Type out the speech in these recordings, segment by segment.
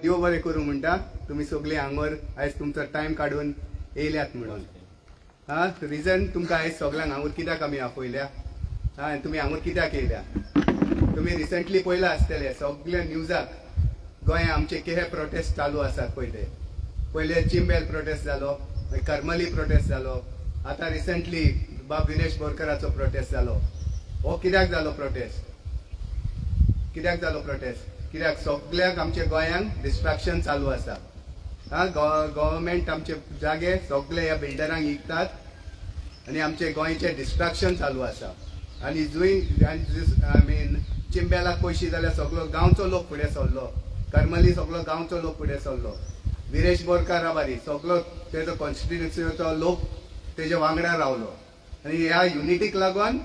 देव बरें करूं म्हणटा तुम्ही सगळी हांगर आयज तुमचो टायम काढून येयल्यात म्हणून. हा रिजन तुमकां आयज सगळ्यांक हांगर कित्याक आमी आपयल्या, हा तुम्ही हांगर कित्याक येयल्या. तुम्ही रिसंटली पळयला आसतले सगळ्या न्यूजाक गोंय आमचे केहे प्रोटेस्ट चालू आसात. पहिले चिंबेल प्रोटेस्ट जालो, करमली प्रोटेस्ट जालो, आता रिसंटली बाब विनेश बोरकराचो प्रोटेस्ट जालो. हो कित्याक जालो प्रोटेस्ट? कित्याक सगळ्याक आमच्या गोंयांक डिस्ट्रॅक्शन चालू आसा. हा गव्हर्मेंट आमचे जागे सगळे ह्या बिल्डरांक विकतात आणि आमचे गोंयचे डिस्ट्रॅक्शन चालू आसा. आणि जुंय चिंबेलाक पयशी जाल्यार सगळो गांवचो लोक फुडें सरलो, करमली सगळो गांवचो लोक फुडें सरलो, विरेश बोरकार आबारी सगळो तेजो कॉन्स्टिट्युन्सीचो लोक तेजे वांगडा रावलो आणि ह्या युनिटीक लागून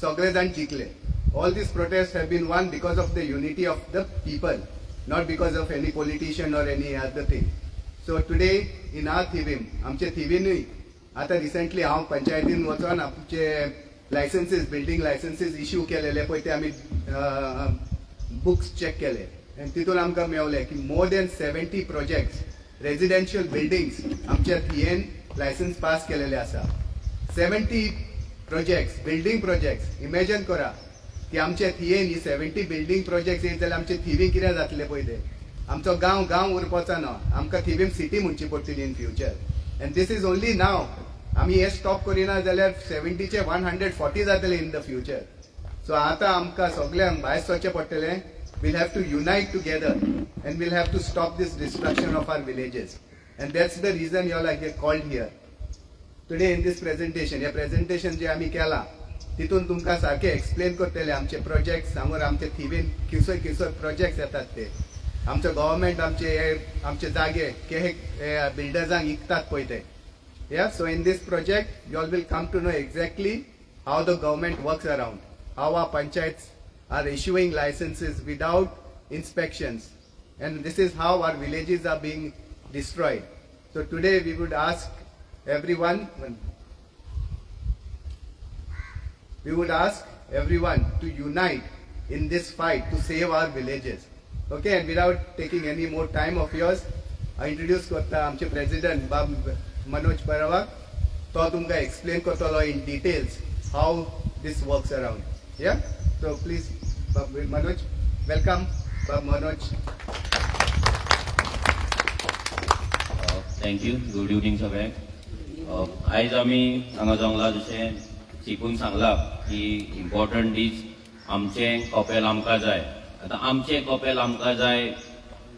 सगळे जाण जिंकले. All these protests have been won because of the unity of the people, not because of any politician or any other thing. So today in our Thivim, आमचे थिवीनूय आता रिसेंटली हांव पंचायतीन वचून आमचे लायसन्सीस बिल्डिंग लायसन्सीस इश्यू केलेले पळय ते आमी बुक्स चेक केले आनी तितून आमकां मेवले की more than 70 projects residential buildings आमच्या थियेन लायसन्स पास केलेले आसा. 70 प्रोजेक्ट्स बिल्डिंग प्रोजेक्ट्स. इमॅजिन करा की आमच्या थियेन ही 70 बिल्डिंग प्रोजेक्ट्स येत जाल्यार आमचे थिवी कितें जातले पळय ते. आमचो गांव उरपाचो न्हू, आमकां थिवीम सिटी म्हणची पडटली in future. And this is only now. आमी हे स्टॉप करिना जाल्यार 70चे 140 जातले इन द फ्युचर. सो आतां आमकां सगळ्यांक भायर सरचें पडटलें. We'll have to unite together and we'll have to stop this destruction of our villages. And that's the reason you are like called here today in this presentation. हे presentation जे आमी केलां तितून तुमकां सारखे एक्सप्लेन करतले आमचे प्रोजेक्ट्स हांगर आमचे थिवीन खंयसर प्रोजेक्ट्स येतात ते. आमचो गव्हर्मेंट आमचे जागे केहे बिल्डर्सांक विकतात पळय ते. या so in this project you all will come to know exactly how the government works around, how our panchayats are issuing licences without inspections, and this is how our villages are being destroyed. So today we would ask everyone to unite in this fight to save our villages. Okay, and without taking any more time of yours, I introduce करता आमचे president बाब मनोज परवा. तो तुमकां explain करतलो in details how this works around. Yeah, so please Bab Manoj, welcome Bab Manoj. Thank you. Good evening सगळ्यांक. आयज आमी हांगा जंगला जशें शिकून सांगला की इम्पॉर्टंट दीस आमचे कपेल आमकां जाय. आतां आमचे कपेल आमकां जाय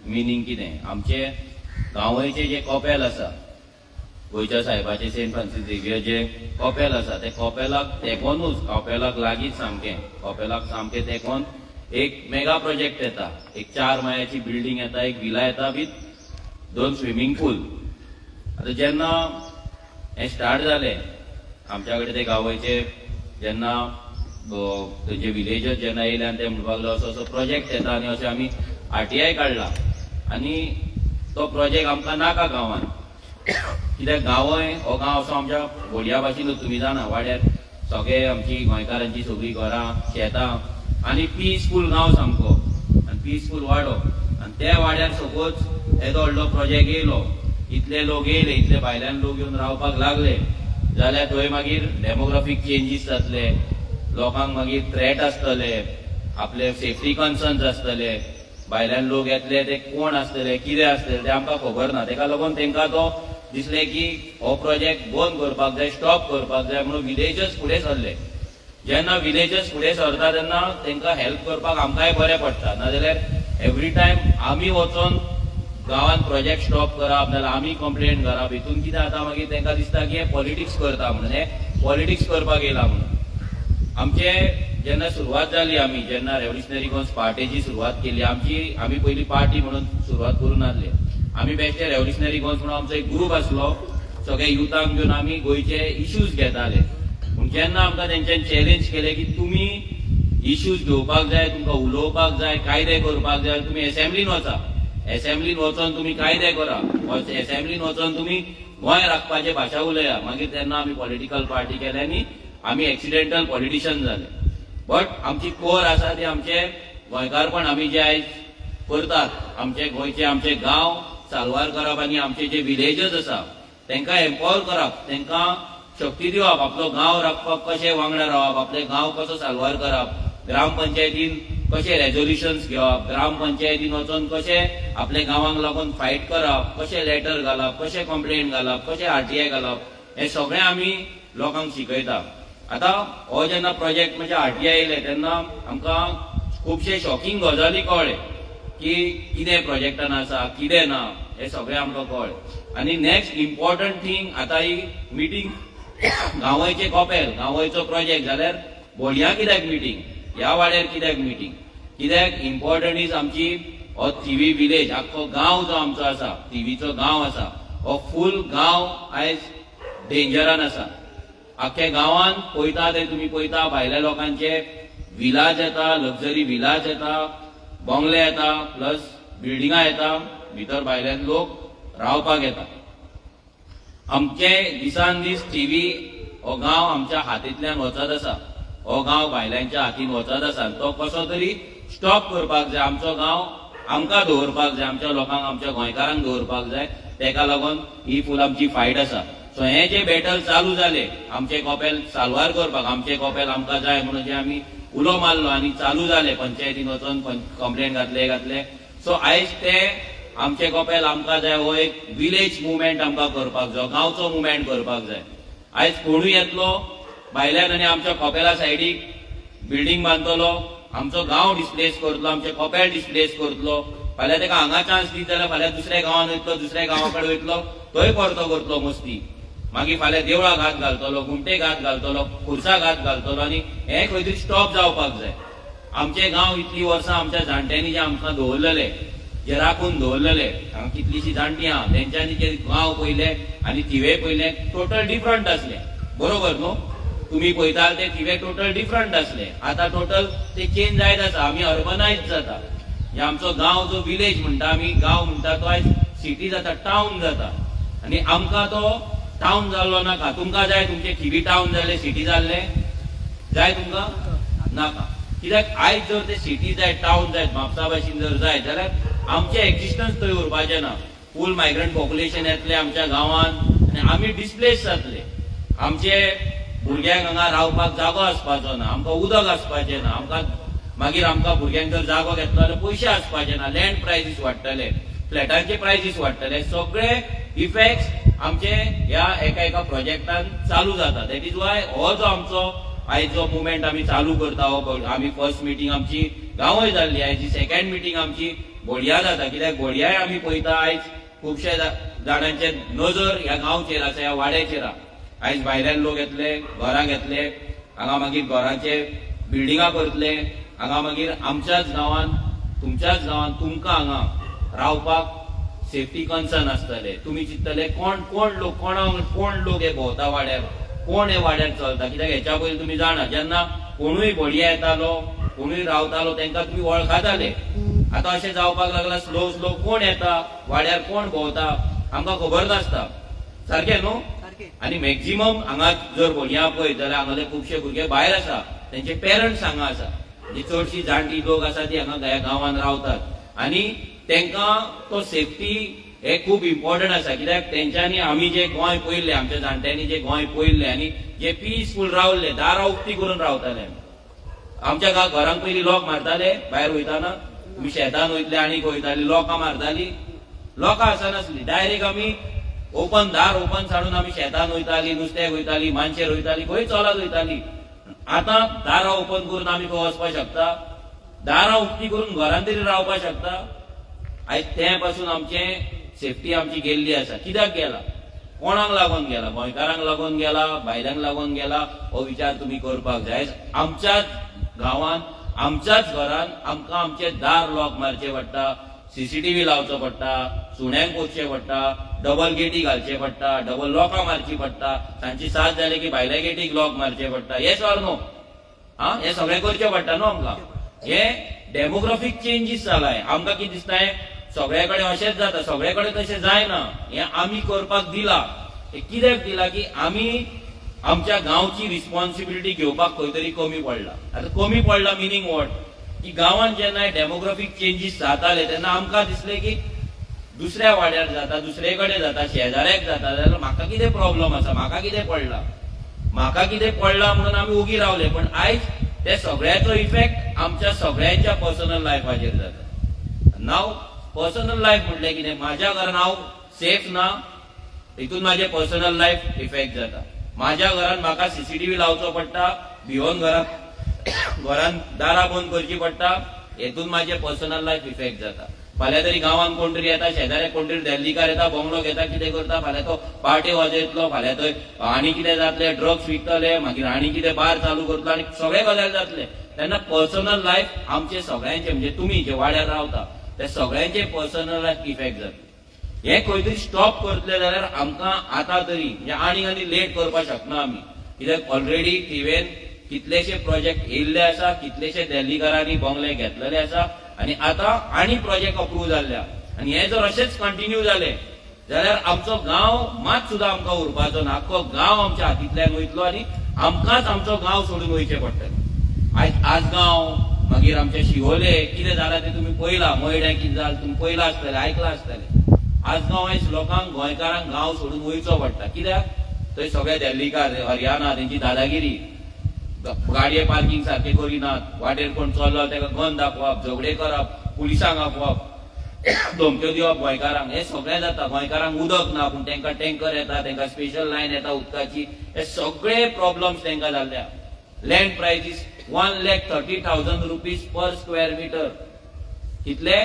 मिनींग कितें? आमचे गांवचे जे कपेल आसा, गोंयच्या साहेबाचे सेंट फ्रांसीस झेवियर जे कपेल आसा ते कपेलाक तेकोनूच, कपेलाक लागींच कपेलाक सामकें तेकोन एक मेगा प्रोजेक्ट येता. एक 4 माळ्याची बिल्डींग येता, एक विला येता विथ 2 स्विमींग पूल. आतां जेन्ना हें स्टार्ट जालें आमच्या कडेन ते गांवचे जेन्ना तेंचे विलेजर्स जेन्ना येयले आनी ते म्हणपाक लागलो असो प्रोजेक्ट येता आनी अशें आमी RTI काडला आनी तो प्रोजेक्ट आमकां नाका गांवांत. कित्याक हो गांव असो आमच्या व्हडया भाशेनूच तुमी जाणा वाड्यार सगळे आमची गोंयकारांची सगळीं घरां शेतां आनी पीसफूल गांव सामको आनी पीसफूल वाडो. आनी त्या वाड्यार सपोज येदो व्हडलो प्रोजेक्ट येयलो, इतले लोक येयले, इतले भायल्यान लोक येवन रावपाक लागले जाल्यार थंय मागीर डेमोग्राफीक चेंजीस जातले, लोकांक मागीर थ्रेट आसतले, आपले सेफ्टी कन्सर्न्स आसतले, भायल्यान लोक येतले ते कोण आसतले, कितें आसतले ते आमकां खबर ना. तेका लागून तेंकां तो दिसलें की हो प्रोजेक्ट बंद करपाक जाय, स्टॉप करपाक जाय म्हणून विलेजर्स फुडें सरले. जेन्ना विलेजर्स फुडें सरता तेन्ना तेंकां हेल्प करपाक आमकांय बरें पडटा. नाजाल्यार एवरी टायम आमी वचोन गांवांत प्रोजेक्ट स्टॉप करप नाल्यार आमी कंप्लेंट करप, हितून कितें जाता मागीर तेंकां दिसता की हे पॉलिटिक्स करता म्हणून, हे पॉलिटिक्स करपाक येयला म्हणून. आमचे जेन्ना सुरवात जाली, आमी जेन्ना रेव्होल्युशनरी गोंस पार्टीची सुरवात केली, आमी पयली पार्टी म्हणून सुरवात करून नासले. आमी बेश्टे रेव्होल्युशनरी गोंस म्हणून आमचो एक ग्रूप आसलो, सगळे युथांक घेवन आमी गोंयचे इश्यूज घेताले. पूण जेन्ना आमकां तेंच्यांनी चॅलेंज केलें की तुमी इश्यूज घेवपाक जाय, तुमकां उलोवपाक जाय, कायदे करपाक जाय, तुमी एसेंब्लीन वचा, एसेंब्लीन वचोन तुमी कायदे करा, एसेंब्लीन वचोन तुमी गोंय राखपाचे भाशा उलया. मागीर तेन्ना आमी पॉलिटिकल पार्टी केली आनी आमी एक्सिडेंटल पॉलिटिशियन जाले. बट आमची कोर आसा ती आमचे गोंयकारपण आमी जे आयज करतात आमचे गोंयचे आमचे गांव साल्वार करप आनी आमचे जे विलेजस आसा तांकां एम्पावर करप, तांकां शक्ती दिवप, आपलो गांव राखपाक कशें वांगडा रावप, आपले गांव कसो साल्वार करप, ग्रामपंचायतीन कशे रेजोल्युशन्स घेवप, ग्रामपंचायतीन वचून कशे आपल्या गांवांक लागून फायट करप, कशे लेटर घालप, कशे कंप्लेंट घालप, कशे RTI घालप, हे सगळें आमी लोकांक शिकयता. आतां हो जेन्ना प्रोजेक्ट म्हणजे RTI येयले तेन्ना आमकां खुबशे शॉकिंग गजाली कळ्ळे की कितें प्रोजेक्टान आसा कितें ना हे सगळें आमकां कळ्ळें. आनी नेक्स्ट इम्पॉर्टंट थिंग आतां ही मिटींग गांवयचे कॉपेल गांवयचो प्रोजेक्ट जाल्यार बोडया कित्याक मिटींग, ह्या वाड्यार कित्याक मिटींग, कित्याक इम्पॉर्टंट इज आमची हो थिवी विलेज, आख्खो गांव जो आमचो आसा, थिवीचो गांव आसा, हो फूल गांव आयज डेंजरान आसा. आख्या गांवांत पळयता ते तुमी पळयता भायल्या लोकांचे विलाज येता, लक्झरी विलाज येता, बंगले येता, प्लस बिल्डिंगां येता, भितर भायल्यान लोक रावपाक येता. आमचे दिसान दीस टीव्ही हो गांव आमच्या हातींतल्यान वचत आसा, हो गांव भायल्यांच्या हातीन वचत आसा. तो कसो तरी स्टॉप करपाक जाय. आमचो गांव आमकां दवरपाक जाय, आमच्या लोकांक आमच्या गोंयकारांक दवरपाक जाय. तेका लागून ही फूल आमची फायट आसा. सो हे जे बॅटल चालू जाले आमचे कॉपेल साल्वार करपाक, आमचे कॉपेल आमकां जाय म्हणून जे आमी उलो मारलो आनी चालू जाले पंचायतीन वचून कंप्लेंट घातले. सो आयज ते आमचे कॉपेल आमकां जाय हो एक विलेज मुवमेंट आमकां करपाक जाय, गांवचो मुवमेंट करपाक जाय. आयज कोणूय येतलो भायल्यान आनी आमच्या कॉपेला सायडीक बिल्डींग बांदतलो, आमचो गांव डिस्प्लेस करतलो, आमचे कॉपेल डिस्प्लेस करतलो. फाल्यां ताका हांगा चान्स दीत जाल्यार फाल्यां दुसऱ्या गांवांत वयतलो, दुसऱ्या गांवा कडेन वयतलो, थंय परतो करतलो मस्ती. मागीर फाल्यां देवळां घात घालतलो, घुमटे घात घालतलो, खुर्सा घात घालतलो आनी हे खंय तरी स्टॉप जावपाक जाय. आमचे गांव इतलीं वर्सां आमच्या जाणट्यांनी जे आमकां दवरलेले, जे राखून दवरलेले, हांगा कितलींशीं जाणटीं आहा तेंच्यांनी जे गांव पयले आनी थिवे पयले टोटल डिफरंट आसले. बरोबर न्हू? तुमी पळयताल ते थिवे टोटल डिफरंट आसले. आतां टोटल ते चेंज जायत आसा, आमी अर्बनायज जाता. हे आमचो गांव जो विलेज म्हणटा आमी, गांव म्हणटा तो आयज सिटी जाता, टावन जाता. आनी आमकां तो टावन जाल्लो नाका. तुमकां जाय तुमचे थिवी टावन जाले, सिटी जाल्ले जाय तुमकां? नाका. कित्याक आयज जर ते सिटी जाय, टावन जाय, म्हापसा भाशेन जर जाय जाल्यार आमचे एक्झिस्टन्स थंय उरपाचें ना. फूल मायग्रंट पॉप्युलेशन येतले आमच्या गांवांत आनी आमी डिस्प्लेस जातले. आमचे भुरग्यांक हांगा रावपाक जागो आसपाचो ना, आमकां उदक आसपाचें ना, मागीर आमकां भुरग्यांक जर जागो घेतलो जाल्यार पयशे आसपाचे ना, लँड प्रायसीस वाडटले, फ्लॅटांचे प्रायसीस वाडटले. सगळे इफेक्ट्स आमचे ह्या एका प्रोजेक्टान चालू जाता. दॅट इज वाय हो जो आमचो आयज जो मुवमेंट आमी चालू करता, हो आमी फर्स्ट मिटींग आमची गांवय जाल्ली, आयज सेकंड मिटींग आमची बोडया जाता. कित्याक बोडयाय आमी पळयता आयज खुबशे जाणांचे नजर ह्या गांवचेर आसा, ह्या वाड्याचेर आसा. आयज भायल्यान लोक येतले, घरां घेतले, हांगा मागीर घरांचे बिल्डिंगां करतले, हांगा मागीर आमच्याच गांवांत, तुमच्याच गांवांत तुमकां हांगा रावपाक सेफ्टी कन्सर्न आसतले. तुमी चिंततले कोण लोक हे भोंवता वाड्यार, कोण हे वाड्यार चलता. कित्याक हेच्या पयलीं तुमी जाणा जेन्ना कोणूय बोडया येतालो, कोणूय रावतालो तेंकां तुमी वळखताले. आतां अशें जावपाक लागला स्लो कोण येता वाड्यार, कोण भोंवता आमकां खबर नासता. सारकें न्हू? आनी मॅक्झिमम हांगा जर बोडया पळयत जाल्यार हांगाले खुबशे भुरगे भायर आसा, तेंचे पेरंट्स हांगा आसा. जी चडशीं जाणटी लोक आसा ती हांगा ह्या गांवांत रावतात आनी तेंकां तो सेफ्टी हे खूब इम्पॉर्टंट आसा. कित्याक तेंच्यांनी आमी जे गोंय पयल्लें, आमच्या जाणट्यांनी जे गोंय पयल्लें आनी जे पिसफूल रावल्ले, दारां उक्तीं करून रावताले. आमच्या घरांक पयलीं लॉक मारताले भायर वयताना, तुमी शेतान वयतले आनी वयताली लॉकां मारताली. लॉकां आसनासलीं, डायरेक्ट आमी ओपन दार ओपन साडून आमी शेतान वयताली, नुस्त्याक वयताली, मानशेर वयताली, खंय चलत वयताली. आतां दारां ओपन करून आमी खंय वचपाक शकता, दारां उक्तीं करून घरांत तरी रावपाक शकता. आयज ते पासून आमचें सेफ्टी आमची गेल्ली आसा. कित्याक गेला? कोणाक लागून गेला? गोंयकारांक लागून गेला, भायल्यांक लागून गेला? हो विचार तुमी करपाक जाय. आमच्याच गांवांत, आमच्याच घरान आमकां आमचे दार लॉक मारचे पडटा, CCTV लावचो पडटा, सुण्यांक पोसचें पडटा, डबल गेटी घालचे पडटा, डबल लॉकां मारची पडटा, सांजची 7 जाले की भायल्या गेटीक लॉक मारचे पडटा. Yes or no? हे सगळें करचें पडटा न्हू आमकां. हे डेमोग्राफीक चेंजीस जालाय. आमकां कितें दिसता सगळे कडेन अशेंच जाता, सगळे कडेन तशें जायना. हें आमी करपाक दिला. हें कित्याक दिला की आमी आमच्या गांवची रिस्पॉन्सिबिलिटी घेवपाक खंय तरी कमी पडला. आतां कमी पडला मिनींग वॉट? की गांवांत जेन्ना डेमोग्राफीक चेंजीस जाताले तेन्ना आमकां दिसलें की दुसऱ्या वाड्यार जाता, दुसरे कडेन जाता, शेजाऱ्याक जाता, जाल्यार म्हाका कितें प्रॉब्लम आसा, म्हाका कितें पडला म्हणून आमी ओगी रावले. पण आयज त्या सगळ्याचो इफेक्ट आमच्या सगळ्यांच्या पर्सनल लायफाचेर जाता. नाव पर्सनल लायफ म्हटलें कितें, म्हाज्या घरान हांव सेफ ना, हितून म्हाजे पर्सनल लायफ इफेक्ट जाता. म्हाज्या घरान म्हाका सीसीटीव्ही लावचो पडटा, भिवून घरान दारां बंद करची पडटा, हेतून म्हाजे पर्सनल लायफ इफेक्ट जाता. फाल्यां तरी गांवांत कोण तरी येता, शेजाऱ्याक कोण तरी दिल्लीकार येता, बोंगलो घेता, कितें करता, फाल्यां तो पार्ट्यो वाजयतलो, फाल्यां थंय आनी कितें जातलें, ड्रग्स विकतले, मागीर आनी कितें बार चालू करतलो आनी सगळे गजाल जातले. तेन्ना पर्सनल लायफ आमचे सगळ्यांचे, म्हणजे तुमी जे वाड्यार रावता ते सगळ्यांचे पर्सनल लायफ इफेक्ट जाता. हे खंय तरी स्टॉप करतले जाल्यार आमकां आतां तरी म्हणजे आनी लेट करपाक शकना आमी. कित्याक ऑलरेडी थिवेन कितलेशे प्रोजेक्ट येयल्ले आसा, कितलेशे दिल्लीकारांनी बंगले घेतलेले आसा आनी आतां आनी प्रोजेक्ट अप्रूव्ह जाल्ले. आनी हे जर अशेंच कंटिन्यू जाले जाल्यार आमचो गांव मात सुद्दां आमकां उरपाचो ना. आख्खो गांव आमच्या हातींतल्यान वयतलो आनी आमकांच आमचो गांव सोडून वयचें पडटलें. आयज आसगांव, मागीर आमचे शिवोले कितें जालां तें तुमी पळयलां, मयड्यां कितें जालें तुमी पळयलां आसतलें, आयकलां आसतलें. आसगांव आयज लोकांक, गोंयकारांक गांव सोडून वयचो पडटा. कित्याक थंय सगळे दिल्लीकार, हरियाणा, तेंची दादागिरी, गाडये पार्किंग सारखे करिनात, वाटेर कोण चल्लो तेका गन दाखोवप, झगडे करप, पुलिसांक आपोवप, धमक्यो दिवप गोंयकारांक, हे सगळें जाता. गोंयकारांक उदक ना पूण तेंकां टँकर येता, तेंकां स्पेशल लायन येता उदकाची, हे सगळे प्रॉब्लम्स तेंकां जाल्ल्या. Land prices 1,30,000 rupees per square metre. कितले?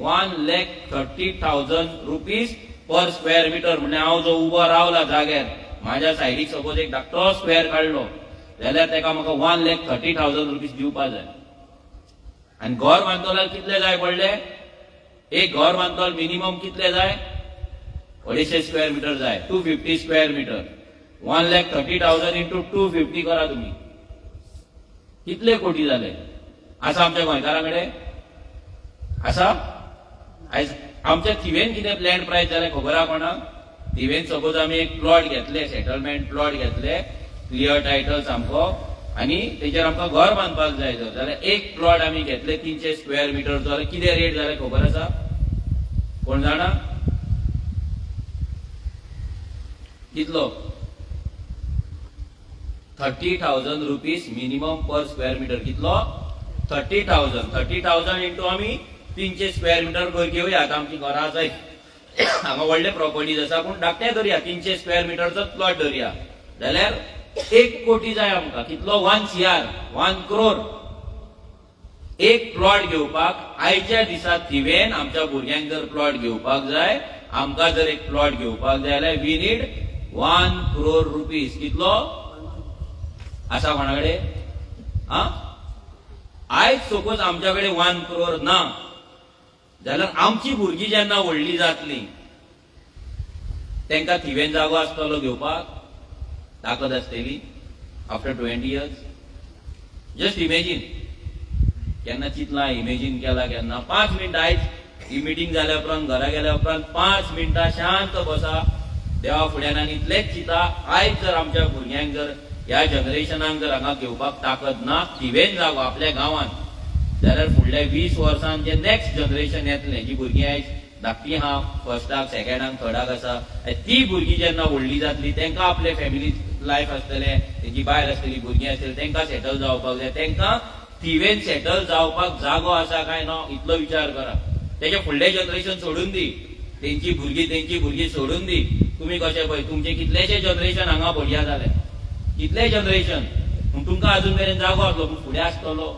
1,30,000 रुपीज पर स्क्वेअर मिटर. म्हणजे हांव जो उबो रावला जाग्यार, म्हाज्या सायडीक सपोज एक धाकटो स्क्वेअर काडलो जाल्यार तेका म्हाका 1,30,000 रुपीज दिवपाक जाय. आनी घर बांदतल्यार कितले जाय पडले? एक घर बांदतल मिनिमम कितले जाय? 250 स्क्वेअर मिटर जाय, 250 स्क्वेअर मिटर. 1,30,000 इंटू 250 करा तुम्ही, कितले कोटी जाले? आसा आमच्या गोंयकारांकडे? आसा? आयज आमच्या थिवेन कितें लँड प्रायस जालें खबर आहा कोणाक? थिवेन सपोज आमी एक प्लॉट घेतले, सेटलमेंट प्लॉट घेतले, क्लियर टायटल सामको, आनी तेचेर आमकां घर बांदपाक जाय जाल्यार एक प्लॉट आमी घेतले 300 स्क्वेअर मिटर, जाल्यार कितें रेट जाले खबर आसा? कोण जाणा? कितलो? 30,000 rupees minimum per square metre. कितलो? 30,000. 30,000 इंटू आमी 300 स्क्वेअर मिटर कर घेवया. आतां आमची घरां आसा, हांगा व्हडले प्रॉपर्टीज आसा, पूण धाकटे धरया, 300 स्क्वेअर मिटरचो प्लॉट धरया जाल्यार 1 कोटी जाय आमकां. कितलो? 1 CR, 1 crore. एक प्लॉट घेवपाक आयच्या दिसा थिवेन आमच्या भुरग्यांक जर प्लॉट घेवपाक जाय, आमकां जर एक प्लॉट घेवपाक जाय जाल्यार वी नीड 1 crore रुपीज. कितलो आसा कोणाकडे? आयज सपोज आमच्याकडे 1 crore ना जाल्यार आमची भुरगीं जेन्ना व्हडली जातली तेंकां थिवेन जागो आसतलो घेवपाक, ताकद आसतली आफ्टर 20 years. Just imagine. केन्ना चिंतलां, इमेजीन केला केन्ना? 5 मिनटां आयज ही मिटींग जाल्या उपरांत घरा गेल्या उपरांत 5 मिनटां शांत बसा, देवा फुड्यान आनी इतलेंच चिंता, आयज जर आमच्या भुरग्यांक जर ह्या जनरेशनाक जर हांगा घेवपाक ताकद ना थिवेन जागो आपल्या गांवांत, जाल्यार फुडल्या 20 वर्सांत जे नेक्स्ट जनरेशन येतलें, जी भुरगीं आयज धाकटी आहा, फर्स्टाक, सेकंडाक, थर्डाक आसा, ती भुरगीं जेन्ना व्हडली जातली तेंकां आपले फॅमिली लायफ आसतलें, तेंची बायल आसतली, भुरगीं आसतलीं, तेंकां सेटल जावपाक जाय. तेंकां थिवेन सेटल जावपाक जागो आसा काय ना इतलो विचार करा. तेजे फुडलें जनरेशन सोडून दी, तेंची भुरगीं सोडून दी. तुमी कशें पळय, तुमचे कितलेशे जनरेशन हांगा बडया जाले, कितले जनरेशन, पूण तुमकां अजून मेरेन जागो आसलो, पूण फुडें आसतलो.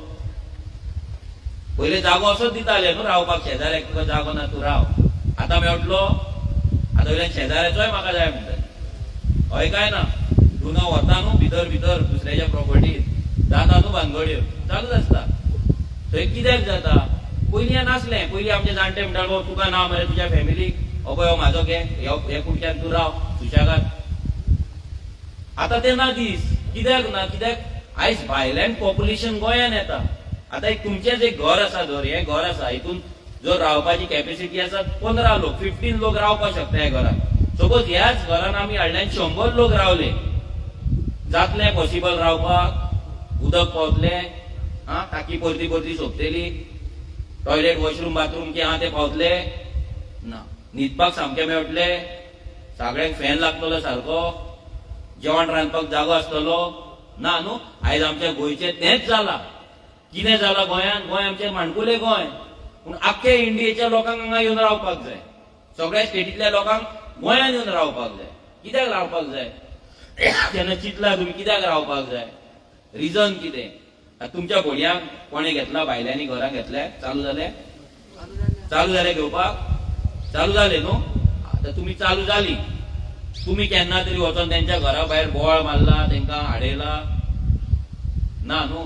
पयलीं जागो असोच दिताले न्हू रावपाक, शेजाऱ्याक तुका जागो ना तूं राव. आतां मेळटलो? आतां वयल्यान शेजाऱ्याचोय म्हाका जाय म्हणटा. हय काय ना? तुका वता न्हू भितर दुसऱ्याच्या प्रॉपर्टीत, जाता न्हू भानगड्यो, चालूच आसता. थंय कित्याक जाता? पयलीं हें नासलें. पयलीं आमचे जाणटे म्हणटाले तुका ना मरे तुज्या फॅमिलीक, हो म्हाजो घे, हे कुडक्यान तूं राव सुशेगाद. आतां ते ना दीस. कित्याक ना? कित्याक आयज भायल्यान पॉप्युलेशन गोंयान येता. आतां एक तुमचेंच एक घर आसा, धर हें घर आसा, हितून जर रावपाची कॅपॅसिटी आसा 15 लोक, 15 लोक रावपाक शकता ह्या घरान. सपोज ह्याच घरान आमी हाडल्यान 100 लोक रावले, जातलें पॉसिबल रावपाक? उदक पावतलें? टाकी परती परती सोपतली टॉयलेट वॉशरूम बाथरूम की ते पावतले ना न्हिदपाक सामके मेळटले सगळ्यांक फॅन लागतलो सारको जेवण रांदपाक जागो आसतलो ना न्हू आयज आमच्या गोंयचे तेंच जाला कितें जाला गोंयान गोंय आमचें माणकुलें गोंय पूण आख्खे इंडियेच्या लोकांक हांगा येवन रावपाक जाय सगळ्या स्टेटीतल्या लोकांक गोंयान येवन रावपाक जाय कित्याक रावपाक जाय तेन्ना चिंतला तुमी कित्याक रावपाक जाय रिजन कितें तुमच्या भोडयांक कोणें घेतला भायल्यांनी घरां घेतल्या चालू जाले घेवपाक चालू जाले न्हू आतां तुमी चालू जाली तुमी केन्ना तरी वचोन तेंच्या घरा भायर बोवाळ मारला तेंकां हाडयला ना न्हू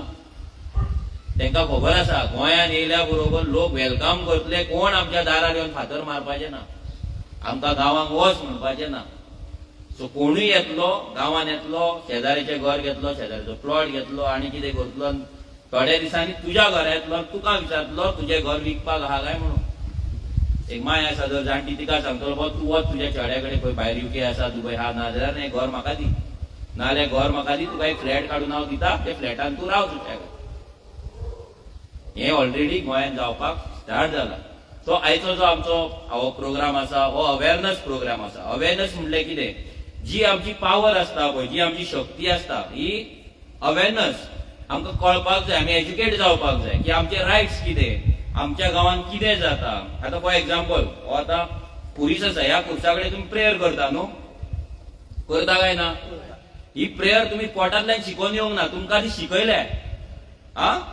तेंकां खबर आसा गोंयान येयल्या बरोबर लोक वेलकम करतले कोण आमच्या दारार येवन फातर मारपाचे ना आमकां गांवांक वच म्हणपाचें ना सो कोणूय येतलो गांवांत येतलो शेजाऱ्याचें घर घेतलो शेजाऱ्याचो प्लॉट घेतलो आनी कितें करतलो थोड्या दिसांनी तुज्या घरा येतलो तुका विचारतलो तुजें घर विकपाक आहा काय म्हणून एक माय आसा जर जाणटी तिका सांगतलो बाबा तूं वच तुज्या चेड्या कडेन खंय भायर युके आसा दुबय आहा नाजाल्यार हें घर म्हाका दी नाजाल्यार घर म्हाका दी तुका एक फ्लॅट काडून हांव दिता ते फ्लॅटान तूं राव तुज्या हें ऑलरेडी गोंयान जावपाक स्टार्ट जाला सो आयचो जो आमचो हो प्रोग्राम आसा हो अवेरनस प्रोग्राम आसा अवेरनस म्हणल्यार कितें जी आमची पावर आसता पळय जी आमची शक्ती आसता ही अवेरनस आमकां कळपाक जाय आमी एज्युकेट जावपाक जाय की आमचे रायट्स कितें आमच्या गांवांत कितें जाता आतां फॉर एग्जाम्पल हो आतां पुरीस आसा ह्या पुरसा कडेन तुमी प्रेयर करता न्हू करता काय ना ही प्रेयर तुमी पोटांतल्यान शिकोवन येवंक ना तुमकां ती शिकयल्या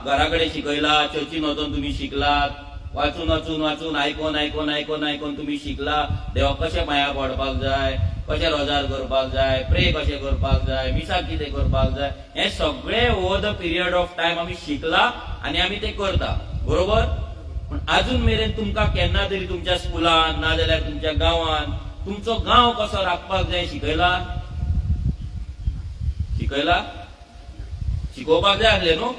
घरा कडेन शिकयला चर्चीन वचून तुमी शिकलात वाचून वाचून वाचून आयकोन आयकोन आयकोन आयकोन तुमी शिकला देवाक कशें पांयां पडपाक जाय कशें रोजार करपाक जाय प्रे कशें करपाक जाय मिसाक कितें करपाक जाय हें सगळें over the period of time आमी शिकला आनी आमी तें करता बरोबर पूण अजून मेरेन तुमकां केन्ना तरी तुमच्या स्कुलान नाजाल्यार तुमच्या गांवांत तुमचो गांव कसो राखपाक जाय शिकयला शिकोवपाक जाय आसलें न्हू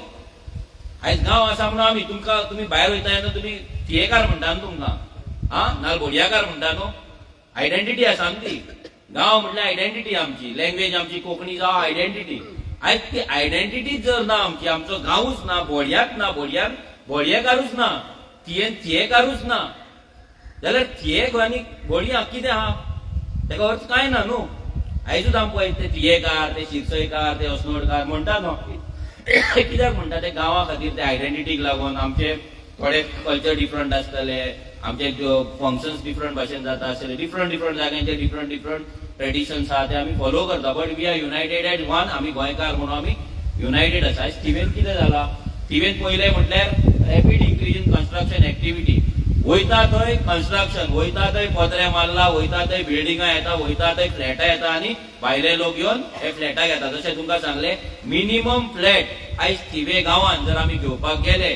आयज गांव आसा म्हणून आमी तुमकां तुमी भायर वयता तेन्ना तुमी थियेकार म्हणटा न्हू तुमकां नाजाल्यार बोडयाकार म्हणटा न्हू आयडेंटिटी आसा आमची गांव म्हटल्यार आयडेंटिटी आमची लँग्वेज आमची कोंकणी जावं आयडेंटिटी आयज ती आयडेंटिटी जर ना आमची आमचो गांवूच ना बोडयाक ना बोडयेकारूच ना थियेकारूच ना जाल्यार थियेक आनी बोडयाक कितें आहा तेका अर्थ कांय ना न्हू आयजूच आमकां पळय ते थियेकार ते शिरसयकार ते अस्नोडकार म्हणटा न्हू कित्याक म्हणटा ते गांवा खातीर ते आयडेंटिटीक लागून आमचे थोडे कल्चर डिफरंट आसतले आमचे फंक्शन्स डिफरंट भाशेन जाता आसतले डिफरंट जाग्यांचे डिफरंट ट्रेडिशन्स आहा ते आमी फॉलो करता but we are united at one आमी गोंयकार म्हणून आमी युनायटेड आसा थिवेन कितें जाला थिवेन पयलें म्हटल्यार rapid increase in construction activity वयता थंय कन्स्ट्रक्शन वयता थंय पत्रे मारला वयता थंय बिल्डिंगां येता वयता थंय फ्लॅटां येता आनी भायले लोक येवन हे फ्लॅटाक येता जशें तुमकां सांगलें मिनिमम फ्लॅट आयज थिवे गांवांत जर आमी घेवपाक गेले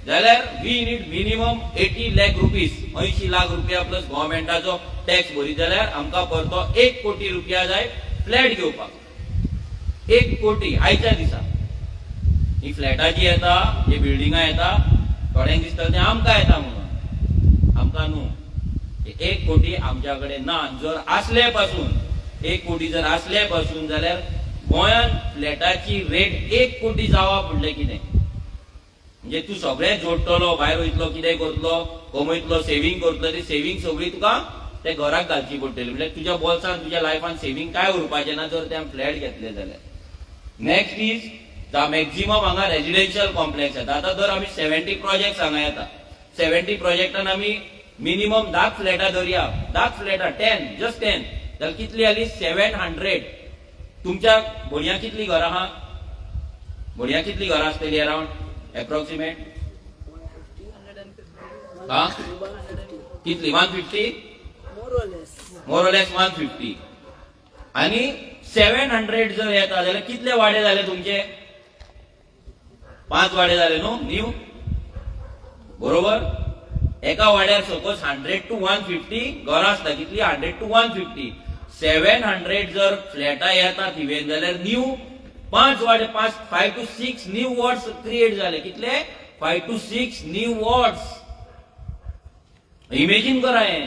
जाल्यार we need minimum 80 lakh rupees 80 lakh रुपया प्लस गव्हर्मेंटाचो टॅक्स भरीत जाल्यार आमकां परतो 1 कोटी रुपया जाय फ्लॅट घेवपाक 1 कोटी आयच्या दिसा ही फ्लॅटां जी येता ही बिल्डिंगां येता थोड्यांक दिसता ते आमकां येता म्हणून आमकां न्हू 1 कोटी आमच्या कडेन ना जर आसले पासून 1 कोटी जर आसले पासून जाल्यार गोंयान फ्लॅटाची रेट 1 कोटी जावप म्हणलें कितें म्हणजे तूं सगळें जोडटलो भायर वयतलो कितें करतलो कमयतलो सेव्हिंग करतलो ती सेव्हिंग सगळी तुका ते घराक घालची पडटली म्हणजे तुज्या बोल्सान तुज्या लायफान सेव्हिंग काय उरपाचें ना जर ते फ्लॅट घेतले जाल्यार नेक्स्ट इज द मॅक्झिमम हांगा रेजिडेन्शियल कॉम्प्लेक्स येता आतां जर आमी 70 प्रोजेक्ट हांगा येता 70 प्रोजेक्टान आमी मिनिमम 10 फ्लॅटां धरया 10 फ्लॅटां 10 जस्ट 10 जाल्यार कितली जाली 700 तुमच्या भोडयां कितली घरां आहा भोडयां कितली घरां आसतली अरावंड एप्रोक्सिमेट कितली 150 मोर ऑर लेस 150 आणि 700 जर येता जाल्यार कितले वाडे जाले तुमचे 5 वाडे जाले न्हू न्यू बरोबर एका वाड्यार सपोज 100 to 150 घरां आसता कितली 100 to 150 700 जर फ्लॅटां येता थिवेन जाल्यार न्यू 5 वाडे 5 to 6 न्यू वॉर्ड्स क्रिएट जाले कितले 5 to 6 न्यू वॉर्ड्स इमेजिन करा हे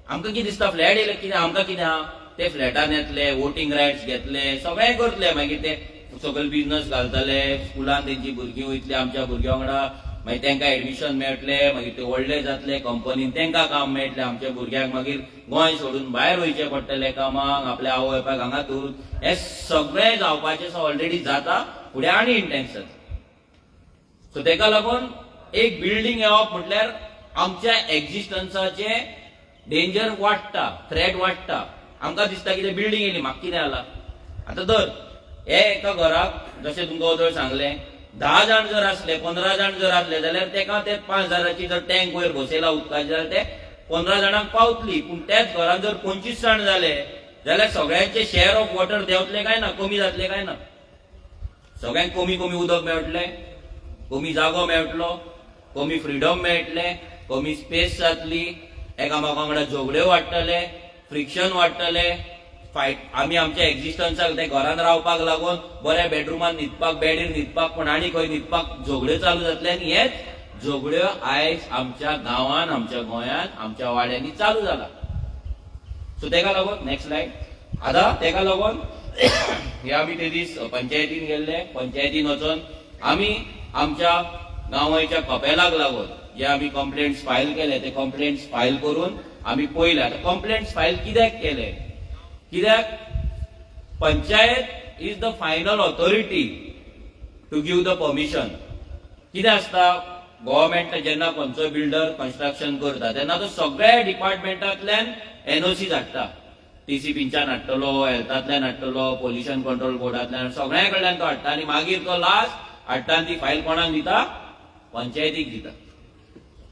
आमकां कितें दिसता फ्लॅट येयले कितें आमकां कितें आहा ते फ्लॅटान येतले वोटिंग रायट्स घेतले सगळें करतले मागीर ते सगळे बिझनस घालतले, स्कुलान तेंची भुरगीं वयतली आमच्या भुरग्यां वांगडा, मागीर तांकां एडमिशन मेळटले, मागीर ते व्हडले जातले, कंपनीन तांकां काम मेळटलें, आमच्या भुरग्यांक मागीर गोंय सोडून भायर वयचें पडटलें कामाक, आपल्या आवय बापायक हांगा दवरून. हें सगळें जावपाचें ऑलरेडी जाता, फुडें आनी इंटेन्शन. सो तेका लागून एक बिल्डींग येवप म्हटल्यार आमच्या एक्झिस्टन्साचे डेंजर वाडटा, थ्रेट वाडटा. आमकां दिसता की तें बिल्डींग येयली म्हाका कितें जालां. आतां धर हे एका घराक जशें तुमकां वदळ सांगलें 10 जाण जर असले, 15 जाण जर असले जाल्यार तेका ते 5,000ची जर टँक वयर बसयला उदकाची जाल्यार ते 15 जाणांक पावतली. पूण त्याच घरात जर 25 जाण जाले जाल्यार सगळ्यांचे शेअर ऑफ वॉटर देंवतले काय ना, कमी जातले काय ना. सगळ्यांक कमी कमी उदक मेळटलें, कमी जागो मेळटलो, कमी फ्रीडम मेळटले, कमी स्पेस जातली, एकामेका वांगडा झगड्यो वाडटले, फ्रिक्शन वाडटले, फायट. आमी आमच्या एक्झिस्टन्साक ते घरान रावपाक लागून बऱ्या बेडरुमान न्हिदपाक, बेडीर न्हिदपाक, पण आनी खंय न्हिदपाक झगड्यो चालू जातले. आनी हेच झगड्यो आयज आमच्या गांवांत, आमच्या गोंयांत, आमच्या वाड्यांनी चालू जाला. सो तेका लागून नेक्स्ट स्लाइड. आतां तेका लागून हे आमी ते दीस पंचायतीन गेल्ले. पंचायतीन वचून आमी आमच्या गांवच्या कपेलाक लागून जे आमी कंप्लेंट्स फायल केले ते कंप्लेंट्स फायल करून आमी पळयले. आतां कंप्लेंट्स फायल कित्याक केले? कित्याक panchayat is the final authority to give the permission. कितें आसता, गव्हर्मेंट जेन्ना खंयचो बिल्डर कन्स्ट्रक्शन करता तेन्ना तो सगळ्या डिपार्टमेंटांतल्यान एनओसी धाडटा. टीसीपीच्यान हाडटलो, हेल्थांतल्यान हाडटलो, पोल्युशन कंट्रोल बोर्डांतल्यान, सगळ्या कडल्यान तो हाडटा. आनी मागीर तो लास्ट हाडटा आनी ती फायल कोणाक दिता? पंचायतीक दिता.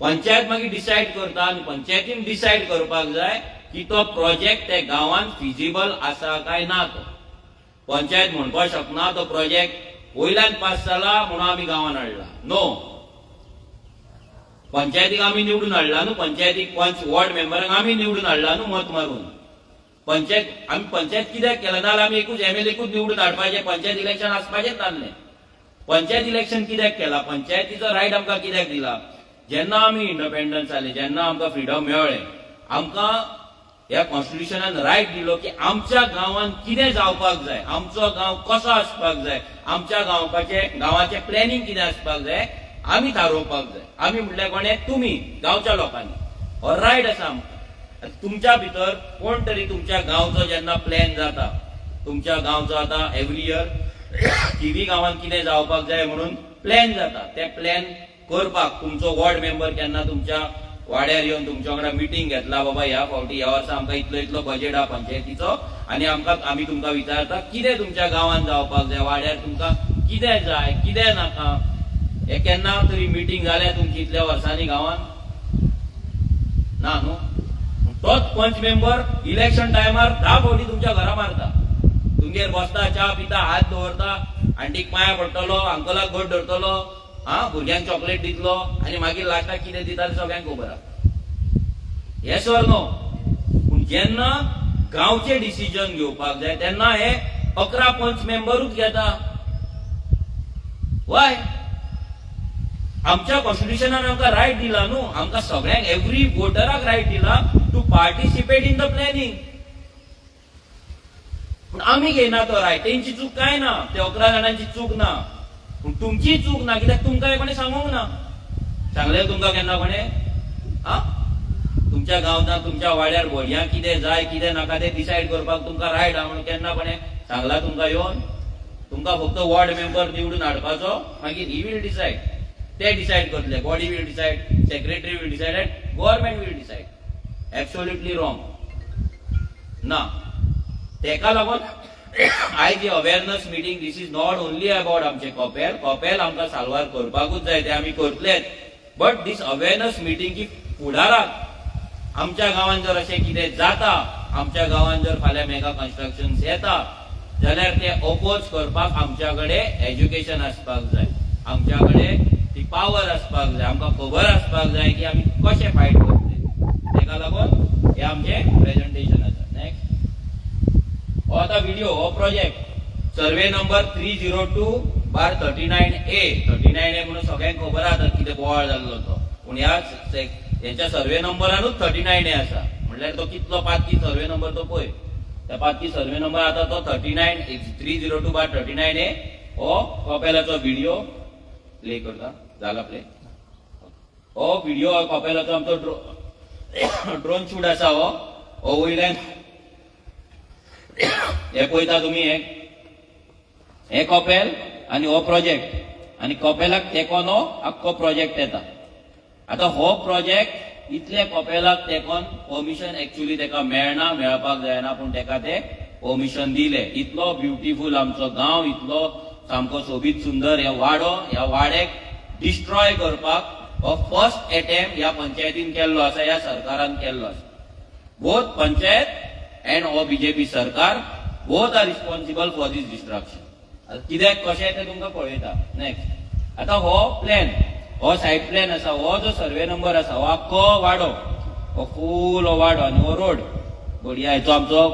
पंचायत मागीर डिसायड करता आनी पंचायतीन डिसायड करपाक जाय की तो प्रोजेक्ट त्या गांवांत फिजिबल आसा काय ना. तो पंचायत म्हणपाक शकना तो प्रोजेक्ट वयल्यान पास जाला म्हणून आमी गांवांत हाडला. नो, पंचायतीक आमी निवडून हाडला न्हू, पंचायतीक पंच वॉर्ड मेंबरांक आमी निवडून हाडला न्हू मत मारून. पंचायत आमी पंचायत कित्याक केला? नाल्यार आमी एकूच एमएलएकूच निवडून हाडपाचें, पंचायत इलेक्शन आसपाचेंच नासलें. पंचायत इलेक्शन कित्याक केला? पंचायतीचो रायट आमकां कित्याक दिला? जेन्ना आमी इंडिपेंडन्स जाले, जेन्ना आमकां फ्रीडम मेळ्ळें, आमकां ह्या कॉन्स्टिट्युशनान रायट दिलो की आमच्या गांवांत कितें जावपाक जाय, आमचो गांव कसो आसपाक जाय, आमच्या गांवाचें प्लॅनिंग कितें आसपाक जाय आमी थारोवपाक जाय. आमी म्हटलें कोणे? तुमी गांवच्या लोकांनी. हो रायट आसा आमकां. तुमच्या भितर कोण तरी तुमच्या गांवचो जेन्ना प्लॅन जाता, तुमच्या गांवचो आतां एवरी इयर किवी गांवांत कितें जावपाक जाय म्हणून प्लॅन जाता, ते प्लॅन करपाक तुमचो वॉर्ड मेंबर केन्ना तुमच्या वाड्यार येवन तुमच्या वांगडा मिटींग घेतला, बाबा ह्या फावटी ह्या वर्सा आमकां इतलो इतलो बजेट आहा पंचायतीचो आनी आमी तुमकां विचारता कितें तुमच्या गांवांत जावपाक जाय, वाड्यार तुमकां कितें जाय, कितें नाका. हे केन्ना तरी मिटींग जाल्या तुमची इतल्या वर्सांनी गांवांत? ना न्हू. तोच पंच मेंबर इलेक्शन टायमार 10 फावटी तुमच्या घरा मारता, तुमगेर बसता, च्या पिता, हात दवरता, आंटीक पांया पडटलो, अंकलाक घट धरतलो, भुरग्यांक चॉकलेट दितलो आनी मागीर लास्टाक कितें दिता तें सगळ्यांक खबर आहा. Yes or no? पूण जेन्ना गांवचे डिसिजन घेवपाक जाय तेन्ना हे 11 पंच मेंबरूच घेता. वाय? आमच्या कॉन्स्टिट्युशनान आमकां रायट दिला न्हू, आमकां सगळ्यांक एवरी वोटराक रायट दिला to participate in the planning. पूण आमी घेयना तो रायट. तेंची चूक काय ना, ते 11 जाणांची चूक ना, पूण तुमची चूक ना. कित्याक तुमकां हे कोणें सांगूंक ना. सांगलें तुमकां केन्ना कोणें? तुमच्या गांवांत तुमच्या वाड्यार भुरग्यांक कितें जाय कितें नाका ते डिसायड करपाक तुमकां रायट आहा म्हणून केन्ना कोणें सांगला तुमकां येवन? तुमकां फक्त वॉर्ड मेंबर निवडून हाडपाचो, मागीर ही वील डिसायड. ते डिसायड करतले, body will decide, secretary will decide and government will decide. Absolutely wrong ना. तेका लागून आयज ही awareness meeting, this is not only about आमचे कपेल आमकां साल्वार करपाकूच जाय, ते आमी करतलेच. बट दीस अवेअरनेस मिटींग की फुडाराक आमच्या गांवांत जर अशें कितें जाता, आमच्या गांवांत जर फाल्यां मेगा कन्स्ट्रक्शन येता जाल्यार ते अपोज करपाक आमच्या कडेन एज्युकेशन आसपाक जाय, आमच्या कडेन ती पावर आसपाक जाय, आमकां खबर आसपाक जाय की आमी कशें फायट करतले. तेका लागून हे आमचें प्रेझेंटेशन आसा. नेक्स्ट. हो आतां व्हिडिओ, हो project survey number 302/39A. 39A म्हणून सगळ्यांक खबर आसा कितें बोवाळ जाल्लो तो, पूण ह्या सर्वे नंबरानूच 39A आसा. म्हणल्यार तो कितलो पातकी सर्वे नंबर तो पळय. त्या पातकी सर्वे नंबर आतां तो 302/39A हो कपेलाचो व्हिडिओ प्ले करता जाला प्ले हो व्हिडिओ कपेलाचो आमचो ड्रोन शूट आसा हो वयल्यान हे पळयता तुमी हे कपेल आणि हो प्रोजेक्ट आणि कपेलाक तेकोन हो आख्खो प्रोजेक्ट येता. आता हो प्रोजेक्ट इतले कपेलाक तेकोन परमिशन एक्चुअली तेका मेळपाक जायना पूण तेका ते परमिशन दिले. इतलो ब्युटिफूल आमचो गांव, इतलो सामको सोबीत सुंदर ह्या वाड्याक डिस्ट्रॉय करपाक हो फर्स्ट अटेम्प्ट ह्या पंचायतीन केल्लो आसा, ह्या सरकारान केल्लो आसा. बोथ पंचायत एंड हो बीजेपी सरकार both are responsible for this destruction. कित्याक कशें ते तुमकां पळयता. नेक्स्ट आता हो प्लॅन, हो सायड प्लॅन आसा, हो जो सर्वे नंबर आसा, हो आख्खो वाडो, हो फूल हो वाडो आनी हो रोड बढिया हेचो आमचो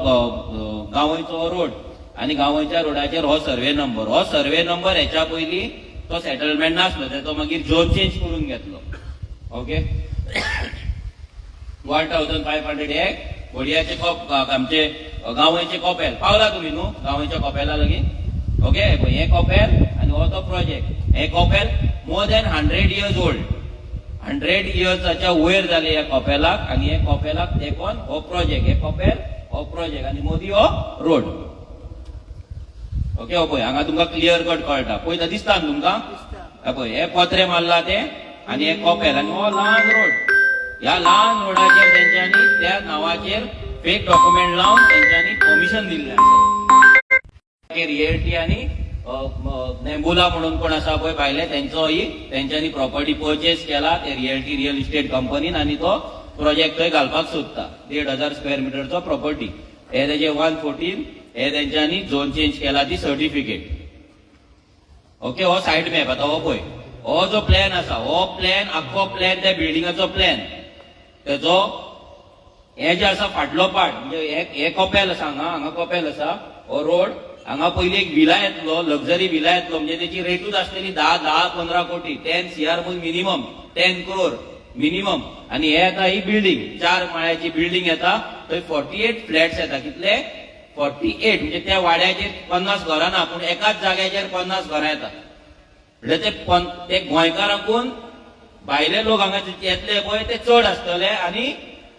गांवयचो हो रोड आनी गांवयच्या रोडाचेर हो सर्वे नंबर. हो सर्वे नंबर हेच्या पयलीं तो सेटलमेंट नासलो, तो मागीर झोन चेंज करून घेतलो. ओके 1500 एक बढियाचे आमचे गांवयचे कपेल पावला तुमी न्हू गांवयच्या कपेला लागीं. ओके हे कपेल आनी हो तो प्रोजेक्ट. हे कपेल मोर दॅन 100 years ओल्ड, 100 yearsच्या वयर जाले ह्या कपेलाक आनी हे कपेलाक तेकोन हो प्रोजेक्ट. हे कपेल हो प्रोजेक्ट आनी मोदी हो रोड. ओके हो पळय हांगा तुमकां क्लियर कट कळटा. पळयता दिसता न्हू तुमकां. पळय हे पत्रे मारला ते आनी हे कपेल आनी हो ल्हान रोड. ह्या ल्हान रोडाचेर तेंच्यांनी त्या नावाचेर फेक डॉक्युमेंट लावन तेंच्यांनी परमिशन दिल्लें आसा. रिएल्टी आनी नेबुला म्हणून कोण आसा पळय भायले तेंच्यांनी प्रॉपर्टी परचेस केला ते रियल इस्टेट कंपनीन आनी तो प्रोजेक्ट थंय घालपाक सोदता. 1,500 square meterचो प्रॉपर्टी. हे तेजे 114 हे तेंच्यांनी झोन चेंज केला ती सर्टिफिकेट. ओके हो सायड मॅप. आता हो पळय हो जो प्लॅन आसा हो प्लॅन आख्खो प्लॅन त्या बिल्डिंगाचो प्लॅन तेजो हे जे आसा फाटलो पार्ट म्हणजे हे कपेल आसा हांगा कपेल आसा हो रोड. हांगा पयलीं एक विला येतलो, लक्झरी विला येतलो म्हणजे तेची रेटूच आसतली 10-15 कोटी, 10 CR मिनिमम, 10 crore मिनिमम. आनी हे येता ही बिल्डिंग 4 माळ्याची बिल्डिंग येता. थंय 48 फ्लॅट्स येता. कितले 48 म्हणजे त्या वाड्याचेर 50 घरां ना पूण एकाच जाग्याचेर 50 घरां येता. म्हणजे ते गोंयकारांकून भायले लोक हांगा येतले पळय ते चड आसतले आनी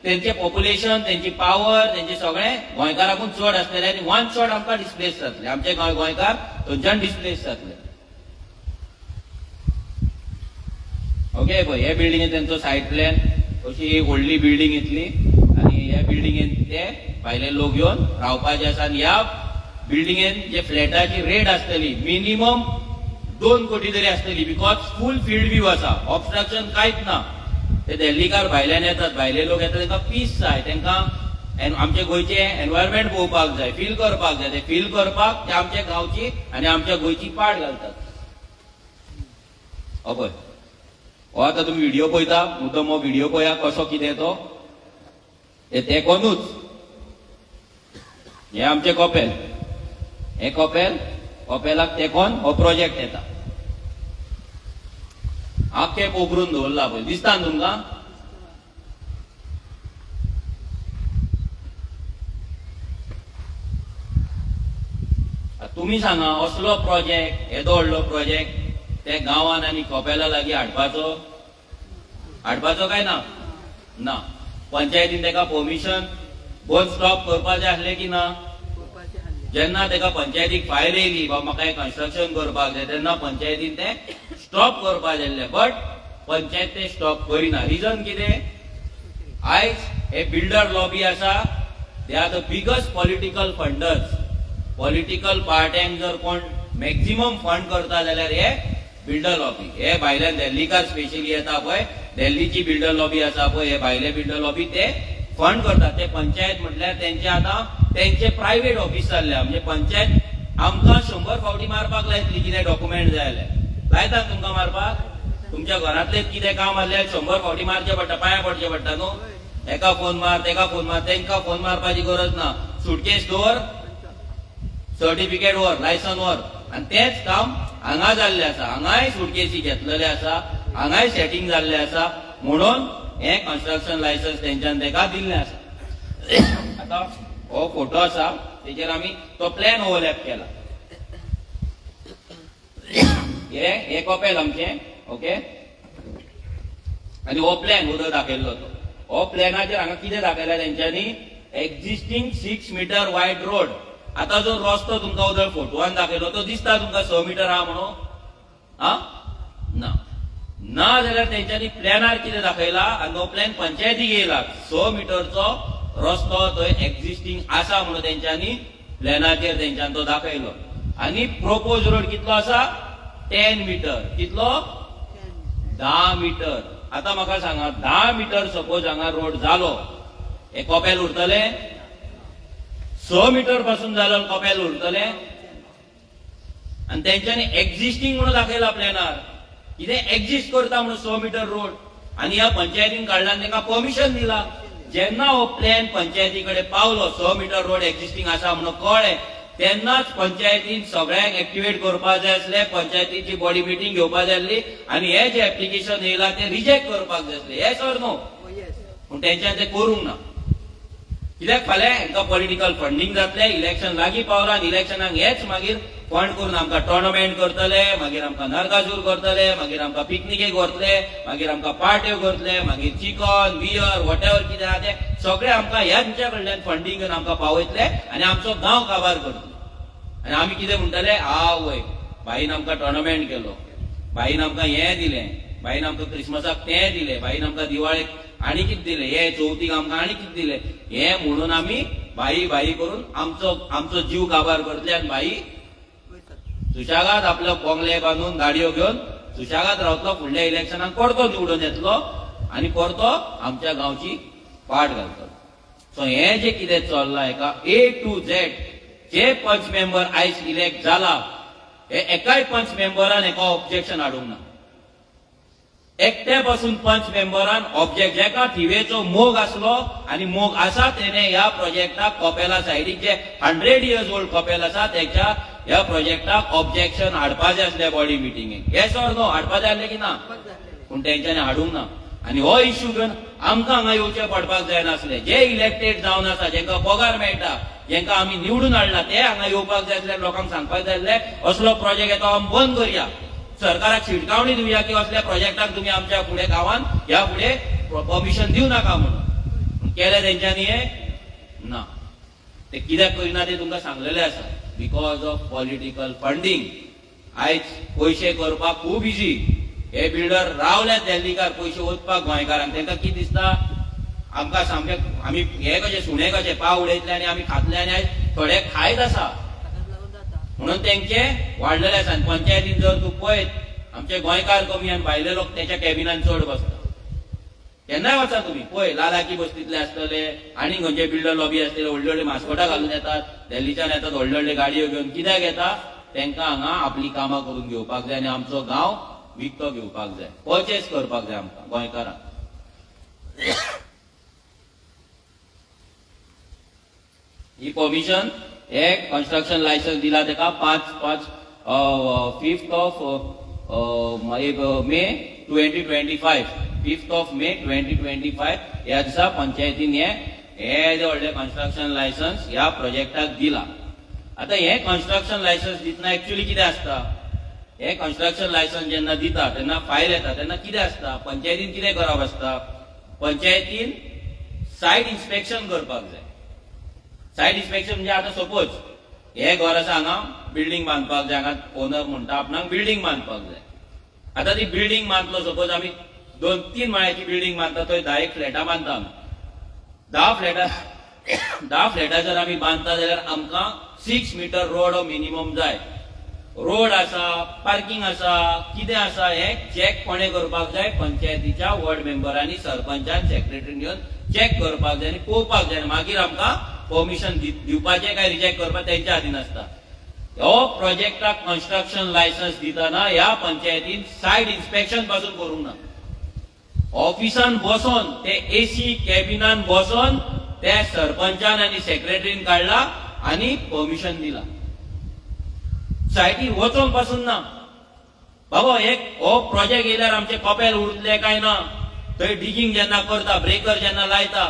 तेंचे पॉप्युलेशन, तेंची पावर, तेंचे सगळे गोंयकारांकून चड आसतले आनी वन शॉट आमकां डिस्प्लेस जातले. आमचे गोंयकार थंयच्यान डिस्प्लेस जातले. ओके पळय हे बिल्डिंगेन तेंचो सायड प्लॅन अशी व्हडली बिल्डिंग येतली आनी ह्या बिल्डिंगेन ते भायले लोक येवन रावपाचे आसा. आनी ह्या बिल्डिंगेन जे फ्लॅटाची रेट आसतली मिनिमम 2 कोटी तरी आसतली. बिकॉज फूल फील्ड व्यू आसा, ऑब्स्ट्रक्शन कांयच ना. ते दिल्लीकार भायल्यान येतात, भायले लोक येतात, तांकां पीस जाय, तांकां आमचे गोंयचे एनवायरमेंट पळोवपाक जाय, फील करपाक जाय. ते फील करपाक ते आमच्या गांवची आनी आमच्या गोंयची पाड घालतात. पळय हो आतां तुमी व्हिडिओ पळयता मुद्दम हो व्हिडिओ पळया कसो कितें तो ते कोणूच. हे आमचे कपेल, हे कपेलाक तेकोन हो प्रोजेक्ट येता. आख्खे पोखरून दवरला पळय दिसता न्हू तुमकां. तुमी सांगा असलो प्रोजेक्ट येदो व्हडलो प्रोजेक्ट ते गांवान आनी कपेला लागीं हाडपाचो काय ना. पंचायतीन तेका परमिशन बंद स्टॉप करपाचें आसलें की ना. जेन्ना तेका पंचायतीक फायल येयली बाबा म्हाका हें कन्स्ट्रक्शन करपाक जाय तेन्ना पंचायतीन तें स्टॉप करपाक जाल्लें. बट पंचायत तें स्टॉप करिना. रिजन कितें. आयज हे बिल्डर लॉबी आसा, they are the biggest political funders. Political पार्ट्यांक जर कोण मॅक्झिमम फंड करता जाल्यार हे बिल्डर लॉबी. हे भायल्यान दिल्लीकार स्पेशली येता पळय, दिल्लीची बिल्डर लॉबी आसा पळय, हे भायले बिल्डर लॉबी ते फंड करतात. ते पंचायत म्हटल्यार तेंचे आतां तेंचे प्रायव्हेट ऑफिस जाल्ल्या. म्हणजे पंचायत आमकां 100 फावटी मारपाक लायतली कितें डॉक्युमेंट जाय जाल्यार. लायता तुमकां मारपाक. तुमच्या घरांतलें कितें काम आसल्यार 100 फावटी मारचें पडटा, पांयां पडचें पडटा न्हू. एका फोन मार, तेका फोन मार, तेंकां फोन मारपाची गरज ना. सुटकेस दवर, सर्टिफिकेट व्हर, लायसन व्हर. आनी तेंच काम हांगा जाल्लें आसा. हांगाय सुटकेसी घेतलेले आसा, हांगाय सेटिंग जाल्लें आसा. म्हणून हे कन्स्ट्रक्शन लायसन्स तेंच्यान तेका दिल्लें आसा. आतां हो फोटो आसा तेजेर आमी तो प्लॅन ओवरलॅप केला. हे कॉपेल आमचे ओके आणि हो प्लॅन उदक दाखयल्लो तो हो प्लॅनाचेर हांगा कितें दाखयला तेंच्यांनी एक्झिस्टिंग 6 मीटर वायड रोड आता जो रस्तो तुमकां उदक फोटोवान दाखयलो तो दिसता तुमकां 6 मीटर आहा म्हणून हा ना ना जाल्यार तेंच्यांनी प्लॅनार कितें दाखयला आनी तो प्लॅन पंचायतीक येयला 6 मीटरचो रस्तो थंय एक्झिस्टिंग आसा म्हणून तेंच्यांनी प्लॅनाचेर तेंच्यान तो दाखयलो आनी प्रोपोज रोड कितलो आसा 10 मीटर कितलो 10 मीटर आता म्हाका सांगा 10 मीटर सपोज हांगा रोड जालो हे कॉपेल उरतले 6 मीटर पासून जालो कॉपेल उरतले आणि तेंच्यांनी एक्झिस्टिंग म्हणून दाखयला प्लॅनार कितें एक्झिस्ट करता म्हणून 6 मीटर रोड आणि ह्या पंचायतीन काढला तांकां परमिशन दिला जेन्ना हो प्लॅन पंचायती कडेन पावलो 6 मीटर रोड एक्झिस्टिंग आसा म्हणून कळ्ळें तेन्नाच पंचायतीन सगळ्यांक एक्टिवेट करपाक जाय आसले पंचायतीची बॉडी मिटींग घेवपाक जाय आसली आनी हे जे एप्लिकेशन येयला ते रिजेक्ट करपाक जाय आसले येस ऑर नो पूण तेंच्यान ते करूंक ना कित्याक फाल्यां हांकां पॉलिटिकल फंडींग जातलें इलेक्शन लागीं पावलां आनी इलेक्शनाक हेच मागीर फंड करून आमकां टोर्नामेंट करतले मागीर आमकां नरकासूर करतले मागीर आमकां पिकनिकेक व्हरतले मागीर आमकां पार्ट्यो करतले मागीर चिकन बियर वॉटेवर कितें आहा ते सगळें आमकां ह्यांच्या कडल्यान फंडींग घेवन आमकां पावयतले आनी आमचो गांव काबार करतले आनी आमी कितें म्हणटले आवय बाईन आमकां टोर्नामेंट केलो बाईन आमकां हें दिलें बाईन आमकां क्रिसमसाक तें दिलें बाईन आमकां दिवाळेक आनी कितें दिलें हे चवथीक आमकां आनी कितें दिलें हें म्हणून आमी बाई करून आमचो जीव काबार करतले आनी बाई सुशागाद आपलो बोंगले बांदून गाडयो घेवन सुशागाद रावतलो फुडल्या इलेक्शनाक परतो निवडून येतलो आनी परतो आमच्या गांवची पाट घालतलो सो हें जे कितें चल्लां हेका A to Z जे पंच मेंबर आयज इलेक्ट जाला हे एकाय पंच मेंबरान हेका ऑब्जेक्शन हाडूंक ना एकटे बसून पंच मेंबरान ऑब्जेक्ट जेका थिवेचो मोग आसलो आनी मोग आसा तेणे ह्या प्रोजेक्टाक कॉपेला सायडीक जे 100 इयर्स ओल्ड कॉपेल आसा तेच्या ह्या प्रोजेक्टाक ऑब्जेक्शन हाडपा जाय आसले बॉडी मिटिंगेक येस ऑर नो हाडपा जाय आसले की ना पूण तेंच्यांनी हाडूंक ना आनी हो इश्यू घेवन आमकां हांगा येवचें पडपाक जाय नासलें जे इलेक्टेड जावन आसा जेंकां पगार मेळटा जेंकां आमी निवडून हाडला ते हांगा येवपाक जाय आसले लोकांक सांगपाक जाय आसलें असलो प्रोजेक्ट येतो आमी बंद करया सरकाराक शिटकावणी दिवया की असल्या प्रोजेक्टाक तुमी आमच्या फुडें गांवांत ह्या फुडें परमिशन दिवं नाका म्हणून केलें तेंच्यांनी हे ना ते कित्याक करिना ते तुमकां सांगलेलें आसा बिकॉज ऑफ पॉलिटिकल फंडींग आयज पयशे करपाक खूब इजी हे बिल्डर रावल्यात दिल्लीकार पयशे ओतपाक गोंयकारांक तांकां कितें दिसता आमकां सामकें आमी हे कशें सुणे कशें पाव उडयतले आनी आमी खातले आनी आयज थोडे खायत आसा म्हणून तेंचे वाडलेले आसा आनी पंचायतीन जर तूं पळयत आमचे गोंयकार कमी आनी भायले लोक तेच्या कॅबिनान चड बसता केन्नाय वचा तुमी पळय लालाकी बस्तींतले आसतले आनी खंयचे बिल्डर लॉबी आसतले व्हडले व्हडले मास्कोटा घालून येतात दिल्लीच्यान येतात व्हडले व्हडले गाडयो घेवन कित्याक येता तेंकां हांगा आपली कामां करून घेवपाक जाय आनी आमचो गांव विकतो घेवपाक जाय परचेस करपाक जाय आमकां गोंयकारांक ही परमिशन हे कन्स्ट्रक्शन लायसन्स दिला तेका 5th of May 2025 5th of May 2025 ह्या दिसा पंचायतीन हे जे व्हडले कन्स्ट्रक्शन लायसन्स ह्या प्रोजेक्टाक दिला आता हे कन्स्ट्रक्शन लायसन्स दितना एक्चुअली कितें आसता हे कन्स्ट्रक्शन लायसन्स जेन्ना दिता तेन्ना फायल येता तेन्ना कितें आसता पंचायतीन कितें करप आसता पंचायतीन सायट इन्स्पेक्शन करपाक जाय सायट इन्स्पेक्शन म्हणजे आता सपोज हे घर आसा हांगा बिल्डिंग बांदपाक जाय हांगा ओनर म्हणटा आपणाक बिल्डिंग बांदपाक जाय आता ती बिल्डिंग बांदलो सपोज आमी 2-3 माळ्याची बिल्डिंग बांदता थंय 10 फ्लॅटां बांदता आमी 10 फ्लॅटां जर आमी बांदता जाल्यार आमकां 6 मीटर रोड मिनिमम जाय रोड आसा पार्किंग आसा कितें आसा हे चॅक कोणे करपाक जाय पंचायतीच्या वॉर्ड मेंबरांनी सरपंचान सेक्रेटरीन येवन चॅक करपाक जाय आनी पळोवपाक जाय मागीर आमकां परमिशन दिवपाचें काय रिजेक्ट करपाक तेंच्या हातीन आसता हो प्रोजेक्टाक कन्स्ट्रक्शन लायसन्स दितना ह्या पंचायतीन सायट इन्स्पेक्शन पासून करूंक ना ऑफिसान बसून ते एसी कॅबिनान बसून ते सरपंचान आनी सेक्रेटरीन काढला आनी परमिशन दिला सायटीर वचोंक पासून ना बाबा एक हो प्रोजेक्ट येयल्यार आमचे कपेल उरतले काय ना थंय डिगिंग जेन्ना करता ब्रेकर जेन्ना लायता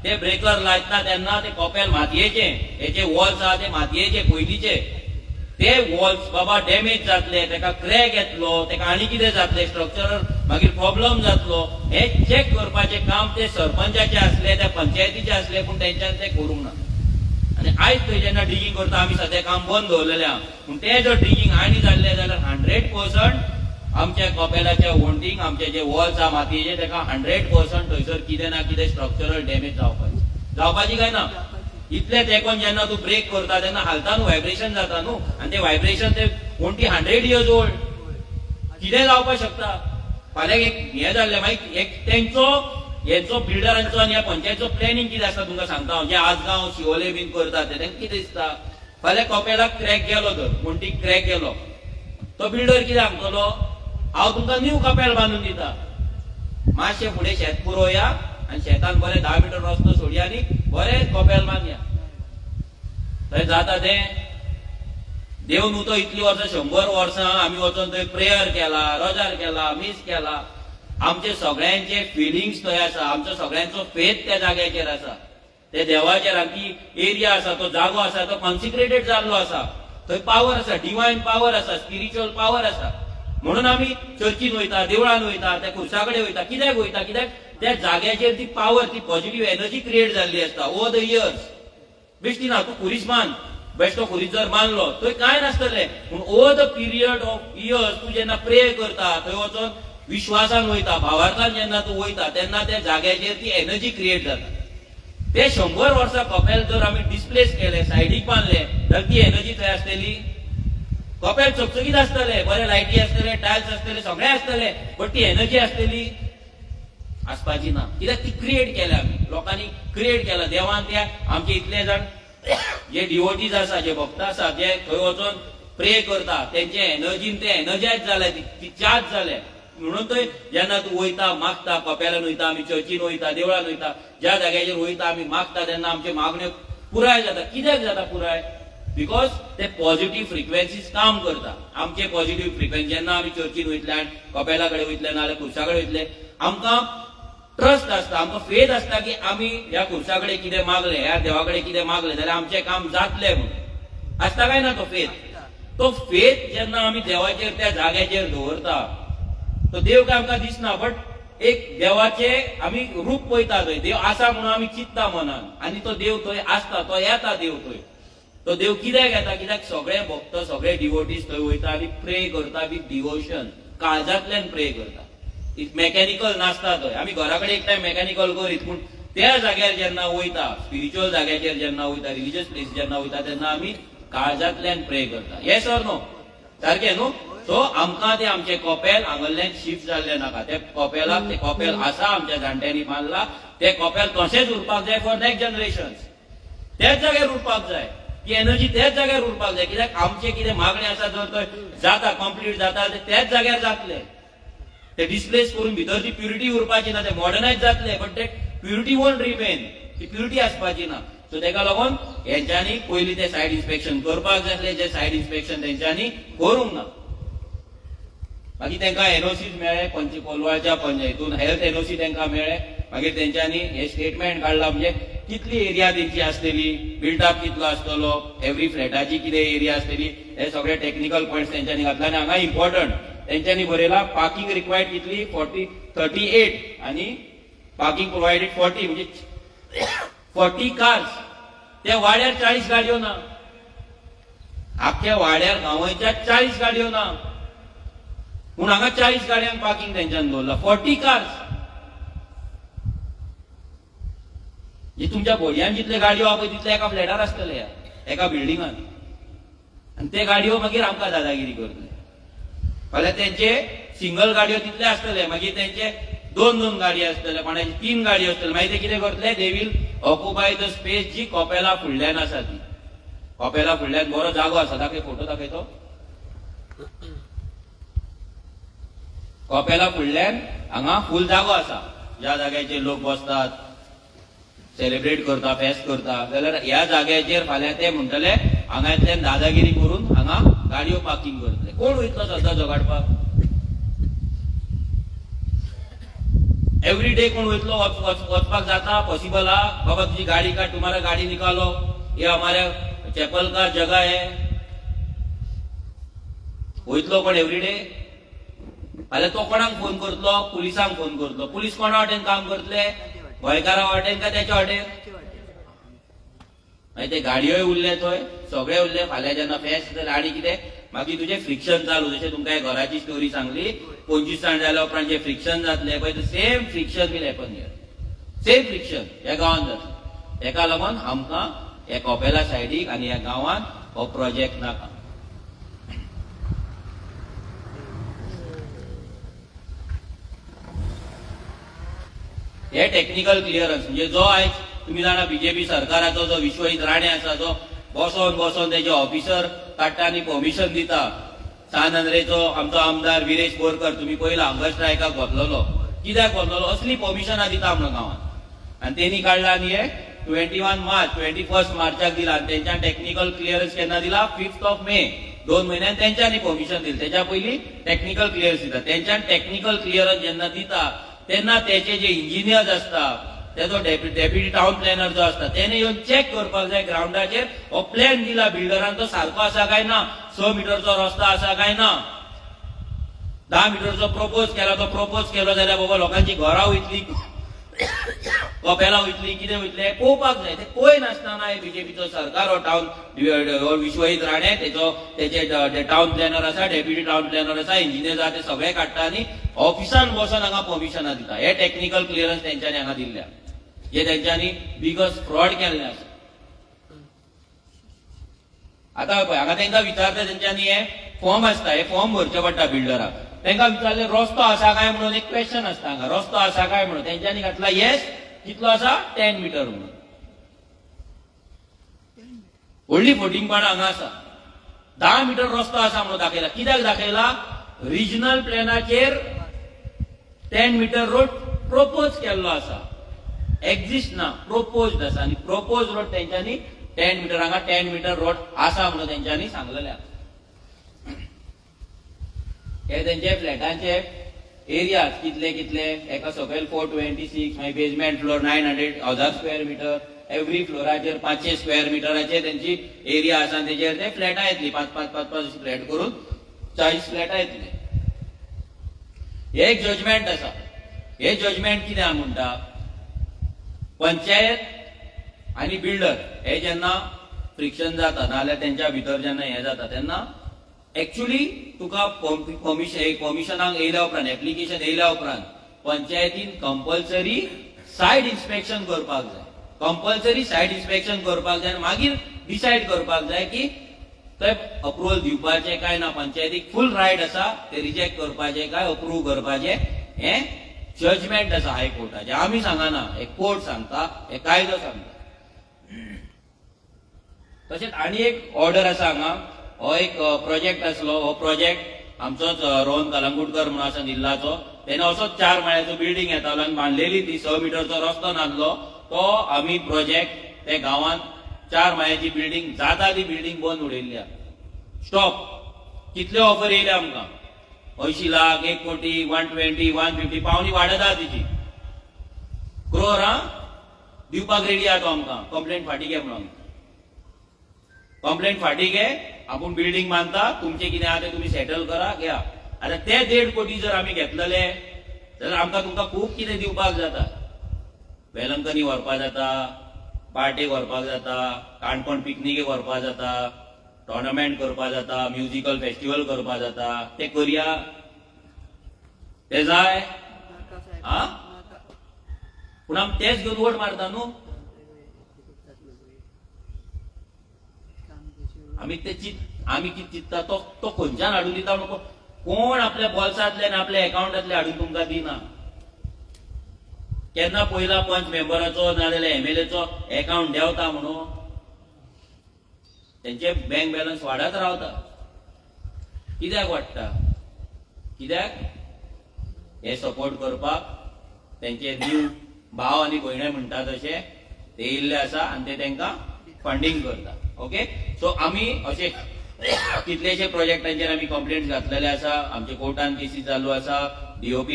ते ब्रेकर लायतना तेन्ना ते कपेल मातयेचे हेचे वॉल्स आहा ते मातयेचे पयलींचे ते वॉल्स बाबा डॅमेज जातले, तेका क्रॅक येतलो, तेका आनी कितें जातले, स्ट्रक्चरल मागीर प्रॉब्लेम जातलो, हे चेक करपाचें काम ते सरपंचाचे असले, त्या पंचायतीचे असले, पूण तेंच्यान ते करूंक ना. आनी आयज थंय जेन्ना डिगींग करता आमी सद्या काम बंद दवरलेलें आहा, पूण ते जर डिगींग आनी जाल्लें जाल्यार 100% आमच्या कपेलाच्या वणटीक आमचे जे वॉल्स आहा मातयेचे तेका 100% थंयसर कितें ना कितें स्ट्रक्चरल डॅमेज जावपाची काय ना. इतले तेकोन जेन्ना तूं ब्रेक करता तेन्ना हालता न्हू, व्हायब्रेशन जाता न्हू, आनी ते व्हायब्रेशन ते वणटी 100 years ओल्ड, कितें जावपाक शकता. फाल्यां एक हें जाल्लें मागीर एक तेंचो हेंचो बिल्डरांचो आनी ह्या पंचायतीचो प्लॅनिंग कितें आसता तुमकां सांगता हांव. जे आजगांव शिवोले बीन करता ते तेंकां कितें दिसता, फाल्यां कपेलाक क्रॅक गेलो तर वणटीक क्रॅक गेलो, तो बिल्डर कितें सांगतलो, हांव तुमकां न्यू कपेल बांदून दिता, मातशें फुडें शेत पुरोवया आनी शेतान बरें 10 मीटर रस्तो सोडया आनी बरें कपेल बांदया. थंय जाता तें देव न्हू तो इतलीं वर्सां 100 वर्सां आमी वचोन थंय प्रेयर केला, रोजार केला, मीस केला, आमचे सगळ्यांचे फिलिंग्स थंय आसा, आमचो सगळ्यांचो फेथ त्या जाग्याचेर आसा, ते देवाचेर आमची एरिया आसा, तो जागो आसा, तो कॉन्सिक्रेटेड जाल्लो आसा, थंय पावर आसा, डिवायन पावर आसा, स्पिरिच्युअल पावर आसा. म्हणून आमी चर्चीन वयता, देवळान वयता, त्या खुर्सा कडेन वयता. कित्याक वयता, कित्याक त्या जाग्याचेर ती पावर, ती पॉझिटिव्ह एनर्जी क्रिएट जाल्ली आसता ओवर द इयर्स. बेश्टी ना, तूं खुरीस मान, बेश्टो खुरीस जर मानलो थंय कांय नासतलें, पूण over the period of years तूं जेन्ना प्रे करता, थंय वचोन विश्वासान वयता, भावार्थान जेन्ना तूं वयता तेन्ना त्या जाग्याचेर ती एनर्जी क्रिएट जाता. ते 100 वर्सां कपेल जर आमी डिस्प्लेस केले, सायडीक बांदले, जाल्यार ती एनर्जी थंय आसतली. कपेल चकचकीत आसतले, बरे लायटी आसतले, टायल्स आसतले, सगळें आसतले, बट ती एनर्जी आसतली आसपाची ना. कित्याक ती क्रिएट केल्या आमी, लोकांनी क्रिएट केला. देवान त्या आमचे इतले जाण जे डिवोटीज आसा, जे भक्त आसा, जे थंय वचोन प्रे करता, तेंचे एनर्जीन ते एनर्जायज जाले, ती चार्ज जाले. म्हणून थंय जेन्ना तूं वयता, मागता, कपेलान वयता, आमी चर्चीन वयता, देवळान वयता, ज्या जाग्याचेर वयता आमी मागता तेन्ना आमचे मागण्यो पुराय जाता. कित्याक जाता पुराय, बिकॉज ते पॉझिटिव्ह फ्रिक्वेन्सीज काम करता. आमचे पॉझिटिव्ह फ्रिक्वेन्सी जेन्ना आमी चर्चीन वयतले आनी कपेला कडेन वयतले नाल्यार खुर्सा कडेन वयतले, आमकां ट्रस्ट आसता, आमकां फेथ आसता की आमी ह्या खुर्सा कडेन कितें मागले, ह्या देवा कडेन कितें मागले जाल्यार आमचें काम जातलें म्हणून आसता काय ना तो फेथ. तो फेथ जेन्ना आमी देवाचेर त्या जाग्याचेर दवरता, तो देव काय आमकां दिसना, बट एक देवाचे आमी रूप पळयता थंय, देव आसा म्हणून आमी चिंतता मनान, आनी तो देव थंय आसता, तो येता देव थंय. तो देव कित्याक येता, कित्याक सगळे भक्त, सगळे डिवोटीज थंय वयता आनी प्रे करता विथ डिवोशन, काळजांतल्यान प्रे करता. मेकॅनिकल नासता थंय. आमी घरा कडेन एक टायम मेकॅनिकल करीत, पूण त्या जाग्यार जेन्ना वयता, स्पिरिच्युअल जाग्याचेर जेन्ना वयता, रिलिजियस प्लेस जेन्ना वयता तेन्ना आमी काळजांतल्यान प्रे करता. येस ऑर नो, सारकें न्हू. सो आमकां ते आमचे कपेल हांगल्यान शिफ्ट जाल्ले नाका. ते कपेलाक, ते कपेल आसा, आमच्या जाणट्यांनी बांदला, ते कपेल तशेंच उरपाक जाय फॉर नेक्स्ट जनरेशन्स. त्याच जाग्यार उरपाक जाय, ती एनर्जी त्याच जाग्यार उरपाक जाय. कित्याक आमचे कितें मागणे आसा जर थंय जाता, कंप्लीट जाता, ते त्याच जाग्यार जातले. ते डिस्प्लेस करून भितरची प्युरिटी उरपाची ना, ते मॉडर्नायज जातले, बट ते प्युरिटी वोंट रिमेन, ती प्युरिटी आसपाची ना. सो तेका लागून हेंच्यांनी पयलीं ते सायड इन्स्पेक्शन करपाक जाय आसले, जे सायड इन्स्पेक्शन तेंच्यांनी करूंक ना. मागीर तेंकां एनओसी मेळ्ळे, कोलवाळच्या पंचायतीतून हेल्थ एनओसी तेंकां मेळ्ळे. मागीर तेंच्यांनी हे स्टेटमेंट काडला, म्हणजे कितली एरिया तेंची आसतली, बिल्डअप कितलो आसतलो, एवरी फ्लॅटाची कितें एरिया आसतली, हे सगळे टेक्निकल पॉयंट्स तेंच्यांनी घातला. आनी हांगा इम्पॉर्टंट तेंच्यांनी बरयला, पार्किंग रिक्वायर्ड कितली 38 आनी पार्किंग प्रोवायडेड 40, म्हणजे 40 कार्स. त्या वाड्यार 40 गाडयो ना, आख्या वाड्यार गांवांच्या 40 गाडयो ना, पूण हांगा 40 गाडयांक पार्किंग तेंच्यान दवरला, 40 कार्स. तुमच्या भोडयान जितले गाडयो आहा पळय तितले एका फ्लॅटार आसतले, एका बिल्डिंगान, आनी ते गाडयो मागीर आमकां दादागिरी करतले. फाल्यां तेंचे सिंगल गाडयो तितले आसतले, मागीर तेंचे 2 गाडयो आसतले, कोणाची 3 गाडयो आसतले. मागीर ते कितें करतले, they will occupy the space जी कपेला फुडल्यान आसा ती. कपेला फुडल्यान बरो जागो आसा, दाखय फोटो, दाखय तो. कपेला फुडल्यान हांगा फूल जागो आसा, ज्या जाग्याचेर लोक बसतात, सेलिब्रेट करता, फेस्ट करता, जाल्यार ह्या जाग्याचेर फाल्यां ते म्हणटले हांगातल्यान दादागिरी करून हांगा गाडयो पार्किंग करतले. कोण वयतलो सद्दां झगडपाक? एवरी डे कोण वयतलो? वचपाक जाता? पॉसिबल आहा? बाबा तुजी गाडी काढ, तुम्हारा गाडी निकालो, ये हमारे चैपल का जगह है. वयतलो कोण एवरीडे? फाल्यां तो कोणाक फोन करतलो? पुलिसांक फोन करतलो. पुलीस कोणा वाटेन काम करतले? गोंयकारा वाटेन का त्याच्या वाटेन? मागीर ते गाडयोय उरले थंय, सगळे उरले. फाल्यां जेन्ना फेस्त जालें आनी कितें मागीर तुजें फ्रिक्शन चालू. जशें तुमकां एक घराची स्टोरी सांगली, 25 जाण जाल्या उपरांत जे फ्रिक्शन जातले पळय, same friction been happen here. Same friction ह्या गांवांत जाता. तेका लागून आमकां ह्या कपेला सायडीक आनी ह्या गांवांत हो प्रोजेक्ट नाका. हे टेक्निकल क्लियरन्स म्हणजे जो आयज तुम्ही जाणा बीजेपी सरकाराचो जो विश्वजीत राणे आसा, जो बसोन तेजे ऑफिसर काडटा आनी परमिशन दिता. सानंद्रेचो आमचो आमदार विरेश बोरकर तुमी पयला हंगर स्ट्रायकाक वतलोलो. कित्याक वतलोलो? असली परमिशनां दिता आमच्या गांवांत. आनी तेणी काडला आनी हे 21 मार्चाक दिला. आनी तेंच्यान टेक्निकल क्लियरन्स केन्ना दिला? 5 मे. 2 म्हयन्यान तेंच्यांनी परमिशन दिली. तेच्या पयलीं टेक्निकल क्लियरन्स दिता. तेंच्यान टेक्निकल क्लियरन्स जेन्ना दिता तेन्ना तेचे जे इंजिनियर्स असता, तेजो डेप्युटी टाउन प्लॅनर जो असता, तेणे येवन चेक करपाक जाय ग्राउंडाचेर हो प्लॅन दिला बिल्डरान तो सारको आसा काय ना, 6 मिटरचो रस्तो आसा काय ना. 10 मिटरचो प्रपोज केला, तो प्रपोज केलो जाल्यार बाबा लोकांची घरां वयतली, कपेला वयतली, कितें वयतलें पळोवपाक जाय. ते पळय नासतना हे बीजेपीचो सरकार हो विश्वजीत राणे तेचे टाउन प्लॅनर आसा, डेप्युटी टाउन प्लॅनर आसा, इंजिनियर आसा, ते सगळे काडटा आनी ऑफिसान बसून हांगा परमिशनां दिता. हे टेक्निकल क्लियरन्स तेंच्यांनी हांगा दिल्ल्या. हे तेंच्यांनी बिगस्ट फ्रॉड केल्ले आसा. आतां पळय हांगा तेंकां विचारता तेंच्यांनी हे फॉर्म आसता, हे फॉर्म भरचे पडटा बिल्डराक. तेंकां विचारले रस्तो आसा काय म्हणून एक क्वेश्चन आसता हांगा, रस्तो आसा काय म्हणून. तेंच्यांनी घातला येस, कितलो आसा? 10 मिटर म्हणून. व्हडली फोटिंगपणां हांगा आसा. 10 मिटर रस्तो आसा म्हणून दाखयला. कित्याक दाखयला? रिजनल प्लॅनाचेर 10 मिटर रोड प्रोपोज केल्लो आसा. एक्झिस्ट ना, प्रोपोज्ड आसा. आनी प्रोपोज रोड तेंच्यांनी 10 मिटर, हांगा 10 मिटर रोड आसा म्हणून तेंच्यांनी सांगलेले आसा. हे तेंचे फ्लॅटांचे एरिया कितले कितले, एका सकयल 426, मागीर basement floor 900 square metre, every फ्लोराचेर 500 स्क्वेअर मिटराचेर तेंची एरिया आसा. तेचेर ते फ्लॅटां येतली, 5 फ्लॅट करून 40 फ्लॅटां येतली. हे एक जजमेंट आसा. हे जजमेंट कितें म्हणटा? पंचायत आनी बिल्डर हे जेन्ना फ्रिक्शन जाता, नाल्यार तेंच्या भितर जेन्ना हे जाता, तेन्ना एक्चुअली तुका परमिशनाक येयल्या उपरांत, एप्लिकेशन येयल्या उपरांत पंचायतीन कंपल्सरी सायट इन्स्पेक्शन करपाक जाय. कंपल्सरी सायट इन्स्पेक्शन करपाक जाय. मागीर डिसायड करपाक जाय की थंय अप्रुवल दिवपाचें काय ना. पंचायतीक फूल रायट आसा ते रिजेक्ट करपाचें काय अप्रूव करपाचें. हे जजमेंट आसा हायकोर्टाचें. आमी सांगना, हे कोर्ट सांगता, हे कायदो सांगता. तशेंच आनी एक ऑर्डर आसा हांगा. हो एक प्रोजेक्ट आसलो. हो प्रोजेक्ट आमचोच रोहन कलंगूटकर म्हणून आसा निल्लाचो. तेणे असोच 4 माळ्याचो बिल्डींग येतालो आनी बांदलेली ती 6 मिटरचो रस्तो नासलो. तो आमी प्रोजेक्ट ते गांवांत 4 माळ्याची बिल्डींग जाता ती बिल्डींग बंद उडयल्ल्या. स्टॉप. कितल्यो ऑफर येयल्या आमकां? 80 लाख, 1 कोटी, 120, 150 पावणी वाडता तिची. क्रोर दिवपाक रेडी आहा तो आमकां. कंप्लेंट फाटी घे म्हणून. कंप्लेंट फाटी घे, आपूण बिल्डींग बांदता, तुमचे कितें आहा ते तुमी सेटल करा, घ्या. आतां ते 1.5 कोटी जर आमी घेतलेले जाल्यार आमकां तुमकां खूब कितें दिवपाक जाता. वेलंकनी व्हरपाक जाता, पार्टेक व्हरपाक जाता, काणकोण पिकनिकेक व्हरपाक जाता, टोर्नामेंट करपाक जाता, म्युजिकल फेस्टिवल करपाक जाता. ते करया? ते जाय? पूण आमी तेच घेवन वोट मारता न्हू. आमी कितें चिंतता तो खंयच्यान हाडून दिता नको. कोण आपल्या बॉल्सांतल्यान आपल्या अकाउंटांतले हाडून तुमकां दिना. केन्ना पयला पंच मेंबराचो नाजाल्यार MLAचो अकाउंट देंवता म्हणून. तेंचे बँक बॅलन्स वाडत रावता. कित्याक वाडटा? कित्याक? हे सपोर्ट करपाक तेंचे नीव भाव आनी भयणे म्हणटा तशे ते येयल्ले आसा आनी ते तेंकां फंडिंग करता. ओके. सो आमी अशे कितलेशे प्रोजेक्टांचेर आमी कंप्लेंट्स घातलेले आसा. आमचे कोर्टान केसी चालू आसा. DOP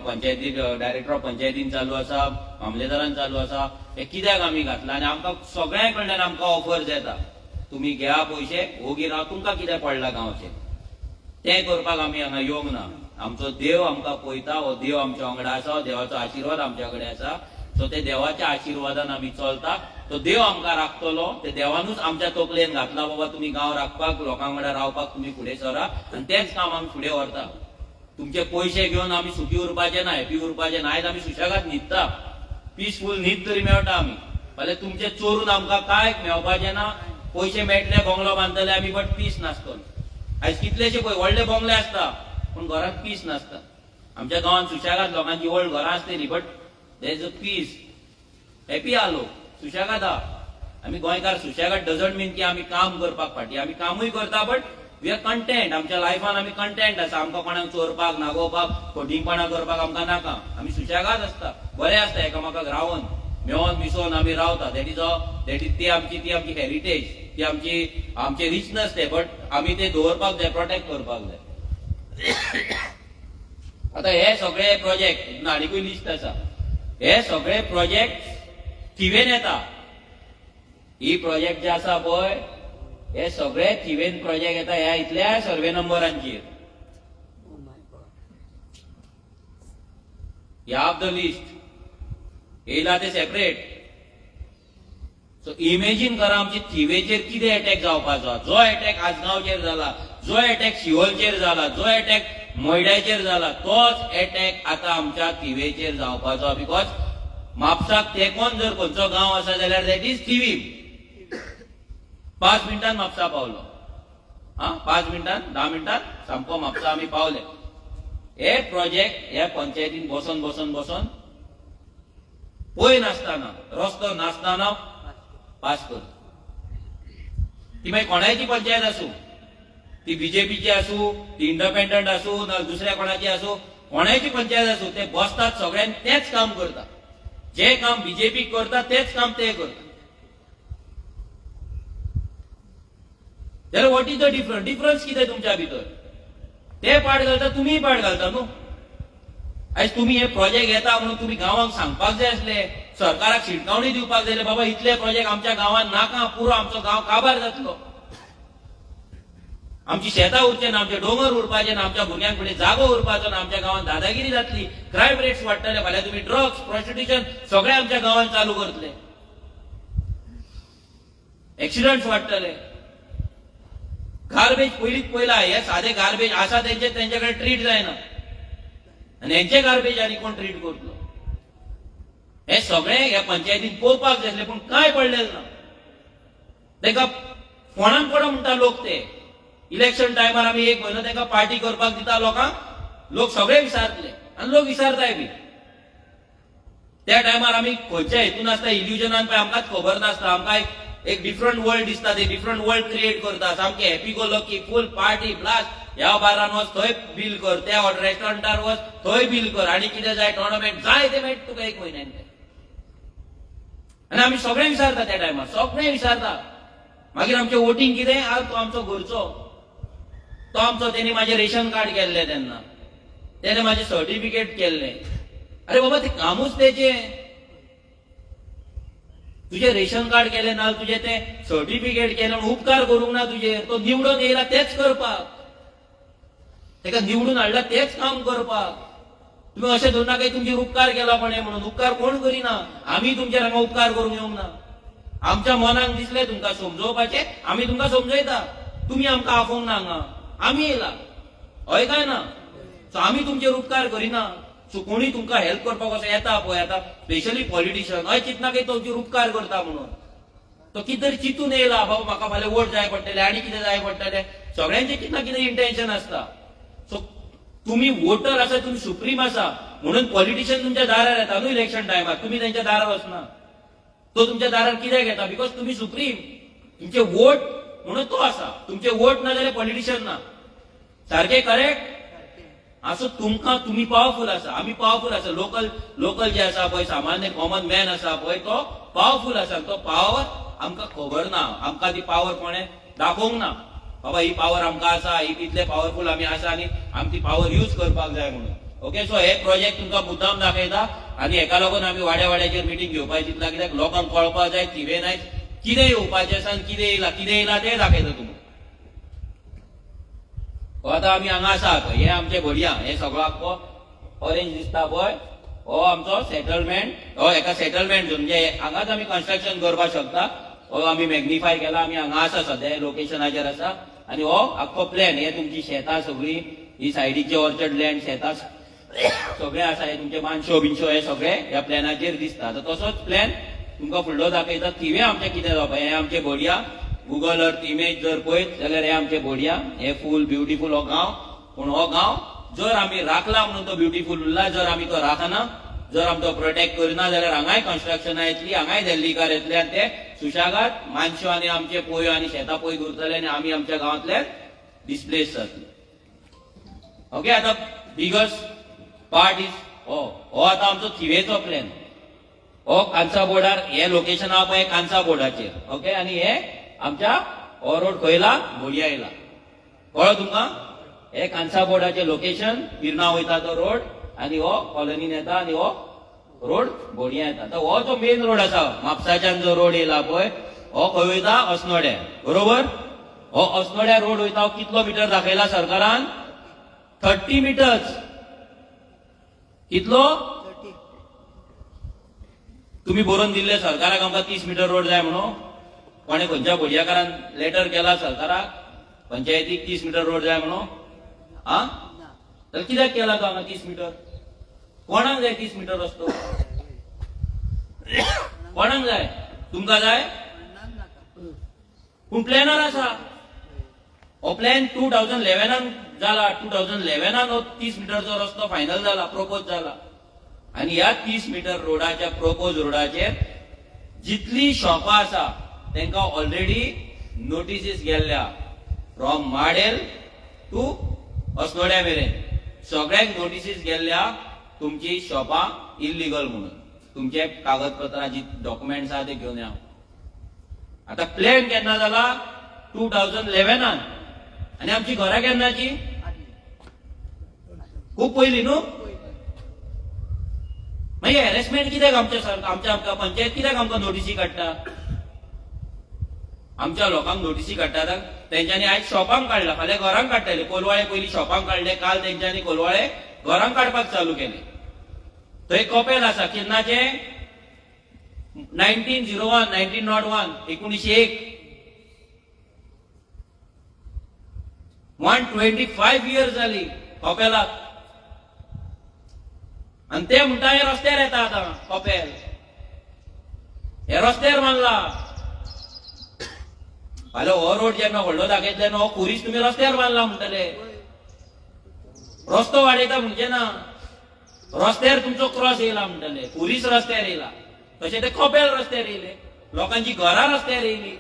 पंचायती डायरेक्टर ऑफ पंचायतीन चालू आसा, मामलेदारान चालू आसा. हे कित्याक आमी घातला? आनी आमकां सगळ्यां कडल्यान आमकां ऑफर्स येता. तुमी घ्या पयशे, हो गिराव तुमकां कितें पडला गांवचे. तें करपाक आमी हांगा येवंक ना. आमचो देव आमकां पळयता, हो देव आमच्या वांगडा आसा, हो देवाचो आशिर्वाद आमच्या कडेन आसा. सो ते देवाच्या आशिर्वादान आमी चलता. तो देव आमकां राखतलो. ते देवानूच आमच्या तकलेन घातला बाबा तुमी गांव राखपाक, लोकां वांगडा रावपाक तुमी फुडें सरा, आनी तेंच काम आमी फुडें व्हरता. तुमचे पयशे घेवन आमी सुखी उरपाचे ना, हॅपी उरपाचे ना. आयज आमी सुशेगाद न्हिदता, पीसफूल न्हीद तरी मेळटा आमी. फाल्यां तुमचे चोरून आमकां कांय मेळपाचें ना. पयशे मेळटले, बंगलो बांदतले आमी, बट पीस नासतलो. आयज कितलेशे पळय व्हडले बंगले आसता, पूण घरांत पीस नासता. आमच्या गांवांत सुशेगाद लोकांची व्हड घरां आसतलीं, but there is a peace. Happy आहा लोक, सुशेगाद आहा. आमी गोंयकार सुशेगाद डजंट मीन की आमी काम करपाक फाटीं. आमी कामूय करता, बट वी आर कंटेंट. आमच्या लायफान आमी कंटेंट आसा. आमकां कोणाक चोरपाक, नागोवपाक, खोटीपणां करपाक आमकां नाका. आमी सुशेगाद आसता, बरें आसता एकामेकाक रावन मेळोन मिसळोन आमी रावता. ती आमची हेरिटेज, ती आमचे रिचनस ते, बट आमी ते दवरपाक जाय, प्रोटेक्ट करपाक जाय. आता हे सगळे प्रोजेक्ट आनीकूय लिस्ट आसा. हे सगळे प्रोजेक्ट थिवेन येता. ही प्रोजेक्ट जे आसा पळय, हे सगळे थिवेन प्रोजेक्ट येता ह्या इतल्या सर्वे नंबरांचेर. You have the list. येयला ते सेपरेट. सो इमेजिन करा आमची थिवेचेर कितें अटॅक जावपाचो. जो अटॅक आसगांवचेर जाला, जो अटॅक शिवोलचेर जाला, जो अटॅक मोयड्याचेर जाला, तोच अटॅक आतां आमच्या थिवेचेर जावपाचो. बिकॉज म्हापसाक तेकोन जर खंयचो गांव आसा जाल्यार दॅट इज थिवी. 5 मिनटान म्हापसा पावलो. 5 मिनटान 10 मिनटान सामको म्हापसा आमी पावले. हे प्रोजेक्ट ह्या पंचायतीन बसून पळय नासतना, रस्तो नासतना पास करता. ती मागीर कोणाची पंचायत आसूं, ती बीजेपीची आसूं, ती इंडिपेंडंट आसूं, ना दुसऱ्या कोणाची आसूं, कोणाची पंचायत आसूं, ते बसतात सगळ्यांनी तेच काम करता. जे काम बीजेपी करता तेच काम ते करता. जाल्यार वॉट इज द डिफरन्स कितें तुमच्या भितर? ते पाड घालता, तुमीय पाड घालता न्हू. आयज तुमी हे प्रोजेक्ट येता म्हणून तुमी गांवांक सांगपाक जाय आसले, सरकाराक शिटकावणी दिवपाक जाय, बाबा इतले प्रोजेक्ट आमच्या गांवांत नाका, पुरो आमचो गांव काबार जातलो. आमची शेतां उरचे ना, आमचे दोंगर उरपाचे ना, आमच्या भुरग्यांक फुडें जागो उरपाचो ना, आमच्या गांवांत दादागिरी जातली, क्रायम रेट्स वाडटले, फाल्यां तुमी ड्रग्स, प्रॉस्टिट्यूशन सगळे आमच्या गांवांत चालू करतले, एक्सिडंट्स वाडटले. गार्बेज पयला हे साधे गार्बेज आसा तेंच्याकडे ट्रीट जायना, आनी हेंचे गार्बेज आनी कोण ट्रीट करतलो? हे सगळे ह्या पंचायतीन पळोवपाक जाय आसले, पूण कांय पडलेलें ना. ताका फोणान पडो म्हणटा लोक. ते इलेक्शन टायमार आमी 1 म्हयनो ताका पार्टी करपाक दिता लोकांक, लोक सगळे विचारतले, आनी लोक विचारताय बी. त्या टायमार आमी खंयच्या हेतून आसता, इल्युजनान पळय आमकांच खबर नासता. आमकां एक डिफरंट वर्ल्ड दिसता, ते डिफरंट वर्ल्ड क्रिएट करता. सामके हॅपी गो लकी, फूल पार्टी ब्लास्ट. ह्या बारान वच थंय बील कर, त्या रेस्टॉरंटार वच थंय बील कर, आनी कितें जाय टोर्नामेंट जाय ते मेळटा तुका 1 म्हयन्यान. आनी आमी सगळे विचारता त्या टायमार, सगळे विचारता. मागीर आमचें वोटींग कितें? तो आमचो घरचो, तो आमचो, तेणी म्हाजें रेशन कार्ड केल्लें तेन्ना, तेणे म्हाजें सर्टिफिकेट केल्लें. अरे बाबा ते कामूच तेचें. तुझे रेशन कार्ड केलें ना, तुझे ते सर्टिफिकेट केलें, उपकार करूंक ना तुजेर. तो निवडून येयला तेच करपाक, तेका निवडून हाडला तेच काम करपाक. तुम्ही अशें धरना काही तुमचेर उपकार केला कोणे म्हणून. उपकार कोण करिना. आमी तुमचेर हांगा उपकार करूंक येवंक ना. आमच्या मनाक दिसलें तुमकां समजोवपाचें, आमी तुमकां समजयता. तुमी आमकां आफोवंक ना हांगा, आमी येयला, हय काय ना? सो आमी तुमचेर उपकार करिना. सो कोणी तुमकां हेल्प करपाक असो येता पळय, आतां स्पेशली पॉलिटिशियन, हय चिंतना काही तुमचेर उपकार करता म्हणून. तो कितें तरी चिंतून येयला, बाबा म्हाका फाल्यां वोट जाय पडटले, आनी कितें जाय पडटलें. सगळ्यांचें कितें ना कितें इंटेन्शन आसता. सो तुम्ही वोटर आसा, तुम्ही सुप्रीम आसा म्हणून पॉलिटिशियन तुमच्या दारार येता न्हू इलेक्शन टायमार. तुम्ही त्यांच्या दारार वचना. तो तुमच्या दारार कित्याक येता? बिकॉज तुम्ही सुप्रीम. तुमचे वोट म्हणून तो आसा. तुमचे वोट ना जाल्यार पॉलिटिशियन ना. सारखे करेक्ट? असो तुमकां, तुम्ही पॉवरफुल आसा, आमी पॉवरफुल आसा. लोकल जे आसा पळय, सामान्य कॉमन मॅन आसा पळय, तो पॉवरफुल आसा. तो पॉवर आमकां खबर ना. आमकां ती पॉवर कोणें दाखोवंक ना. बाबा ही पॉवर आमकां आसा, ही कितले पॉवरफुल आमी आसा, आनी आमी ती पॉवर यूज करपाक जाय म्हणून. ओके, सो हे प्रोजेक्ट तुमकां मुद्दाम दाखयता, आनी हेका लागून आमी वाड्याचेर मिटींग घेवपाची चिंतला. कित्याक लोकांक कळपाक जाय थिवेन आयज कितें येवपाचें आसा, आनी कितें येयला ते दाखयता तुमकां. आता आम्ही हांगा आसात, हे आमचे भडया, हे सगळो आख्खो ऑरेंज दिसता पळय, हो आमचो सेटलमेंट, हो एका सेटलमेंट म्हणजे हांगाच आमी कन्स्ट्रक्शन करपाक शकता. हो आमी मॅग्निफाय केला, आमी हांगा आसा सध्या लोकेशनाचेर आसा. आणि हो आख्खो प्लॅन, हे तुमची शेतां सगळी, ही सायडीचे ऑर्चर्ड लँड शेतां सगळे आसा, हे तुमचे मानशो बिनशो हे सगळे ह्या प्लॅनाचेर दिसता. तर तसोच प्लॅन तुमकां फुडलो दाखयता. थिवे आमचे कितें जावपा, हे आमचे भडया, गुगल अर्थ इमेज जर पळयत जाल्यार हे आमचे भडया, हे फूल ब्युटिफूल हो गांव. पूण हो गांव जर आमी राखला म्हणून तो ब्युटिफूल उरला, जर आमी तो राखना, जर आमी तो प्रोटेक्ट करना जाल्यार हांगाय कन्स्ट्रक्शनां येतली, हांगाय दिल्लीकार येतले आनी ते सुशागाद मानशो आनी आमचे पोय आनी शेतां पळयत उरतले आनी आमी आमच्या गांवांतल्यान डिस्प्लेस जातले. ओके, आता बिगस्ट पार्ट इज हो आता आमचो थिवेचो प्लॅन. हो कांसा बोर्डार, हे लोकेशन आहा पळय कांसा बोर्डाचेर. ओके, आनी हे आमच्या हो रोड खंयला, भडया येयला. कळ्ळो तुमकां? हे कांसा बोर्डाचे लोकेशन, पिर्ना वयता तो रोड, आनी हो कॉलनीन येता आनी हो रोड भडया येता. तर हो जो मेन रोड आसा, म्हापसाच्यान जो रोड येयला पळय, हो खंय वयता, अस्नोड्या, बरोबर? हो अस्नोड्या रोड वयता. हो कितलो मिटर दाखयला सरकारान? 30 मिटर्स. कितलो? तुम्ही बरोवन दिल्ले सरकाराक आमकां 30 मिटर रोड जाय म्हणून. कोणे खंयच्या भडयाकारान लेटर केला सरकाराक, पंचायतीक 30 मिटर रोड जाय म्हणून? हा, तर कित्याक केला तो हांगा 30 मिटर? कोणाक जाय 30 मिटर रस्तो? कोणाक जाय? तुमकां जाय? पूण प्लॅनार आसा. हो प्लॅन 2011 जाला. 2011 हो 30 मिटरचो रस्तो फायनल जाला, प्रपोज जाला. आणि ह्या 30 मिटर रोडाच्या प्रपोज रोडाचेर जितली शॉपां आसा तांकां ऑलरेडी नोटिसीस गेल्ल्या. फ्रॉम माडेल टू अस्नोड्या मेरेन सगळ्यांक नोटिसीस गेल्ल्या, तुमची शॉपां इल्लीगल म्हणून. तुमचे कागदपत्रां जी डॉक्युमेंट्स आहा ते घेवन या. आता प्लॅन केन्ना जाला? 2011. आणि आमची घरां केन्नाची? खूप पयलीं न्हू. मागीर हॅरेसमेंट कित्याक आमच्या पंचायत कित्याक आमकां नोटिसी काडटा? आमच्या लोकांक नोटिसी काडटा. तेंच्यांनी आयज शॉपांक काडला, फाल्यां घरांक काडटले. कोलवाळे पयलीं शॉपांक काडले, काल तेंच्यांनी कोलवाळे घरांक काडपाक चालू केले. थंय कपेल आसा केन्नाचे? 1901, 1901. 125 इयर्स जाली कपेलाक. आणि ते म्हणटा हे रस्त्यार येता आता कपेल. हे रस्त्यार बांदला. फाल्यां हो रोड जेन्ना व्हडलो दाखयतले न्हू, हो खुरीच तुमी रस्त्यार बांदला म्हणटले. रस्तो वाडयता म्हणजे ना, रस्त्यार तुमचो क्रॉस येयला म्हणटले. खुरीच रस्त्यार येयला. तशें ते कपेल रस्त्यार येयले, लोकांची घरां रस्त्यार येयली.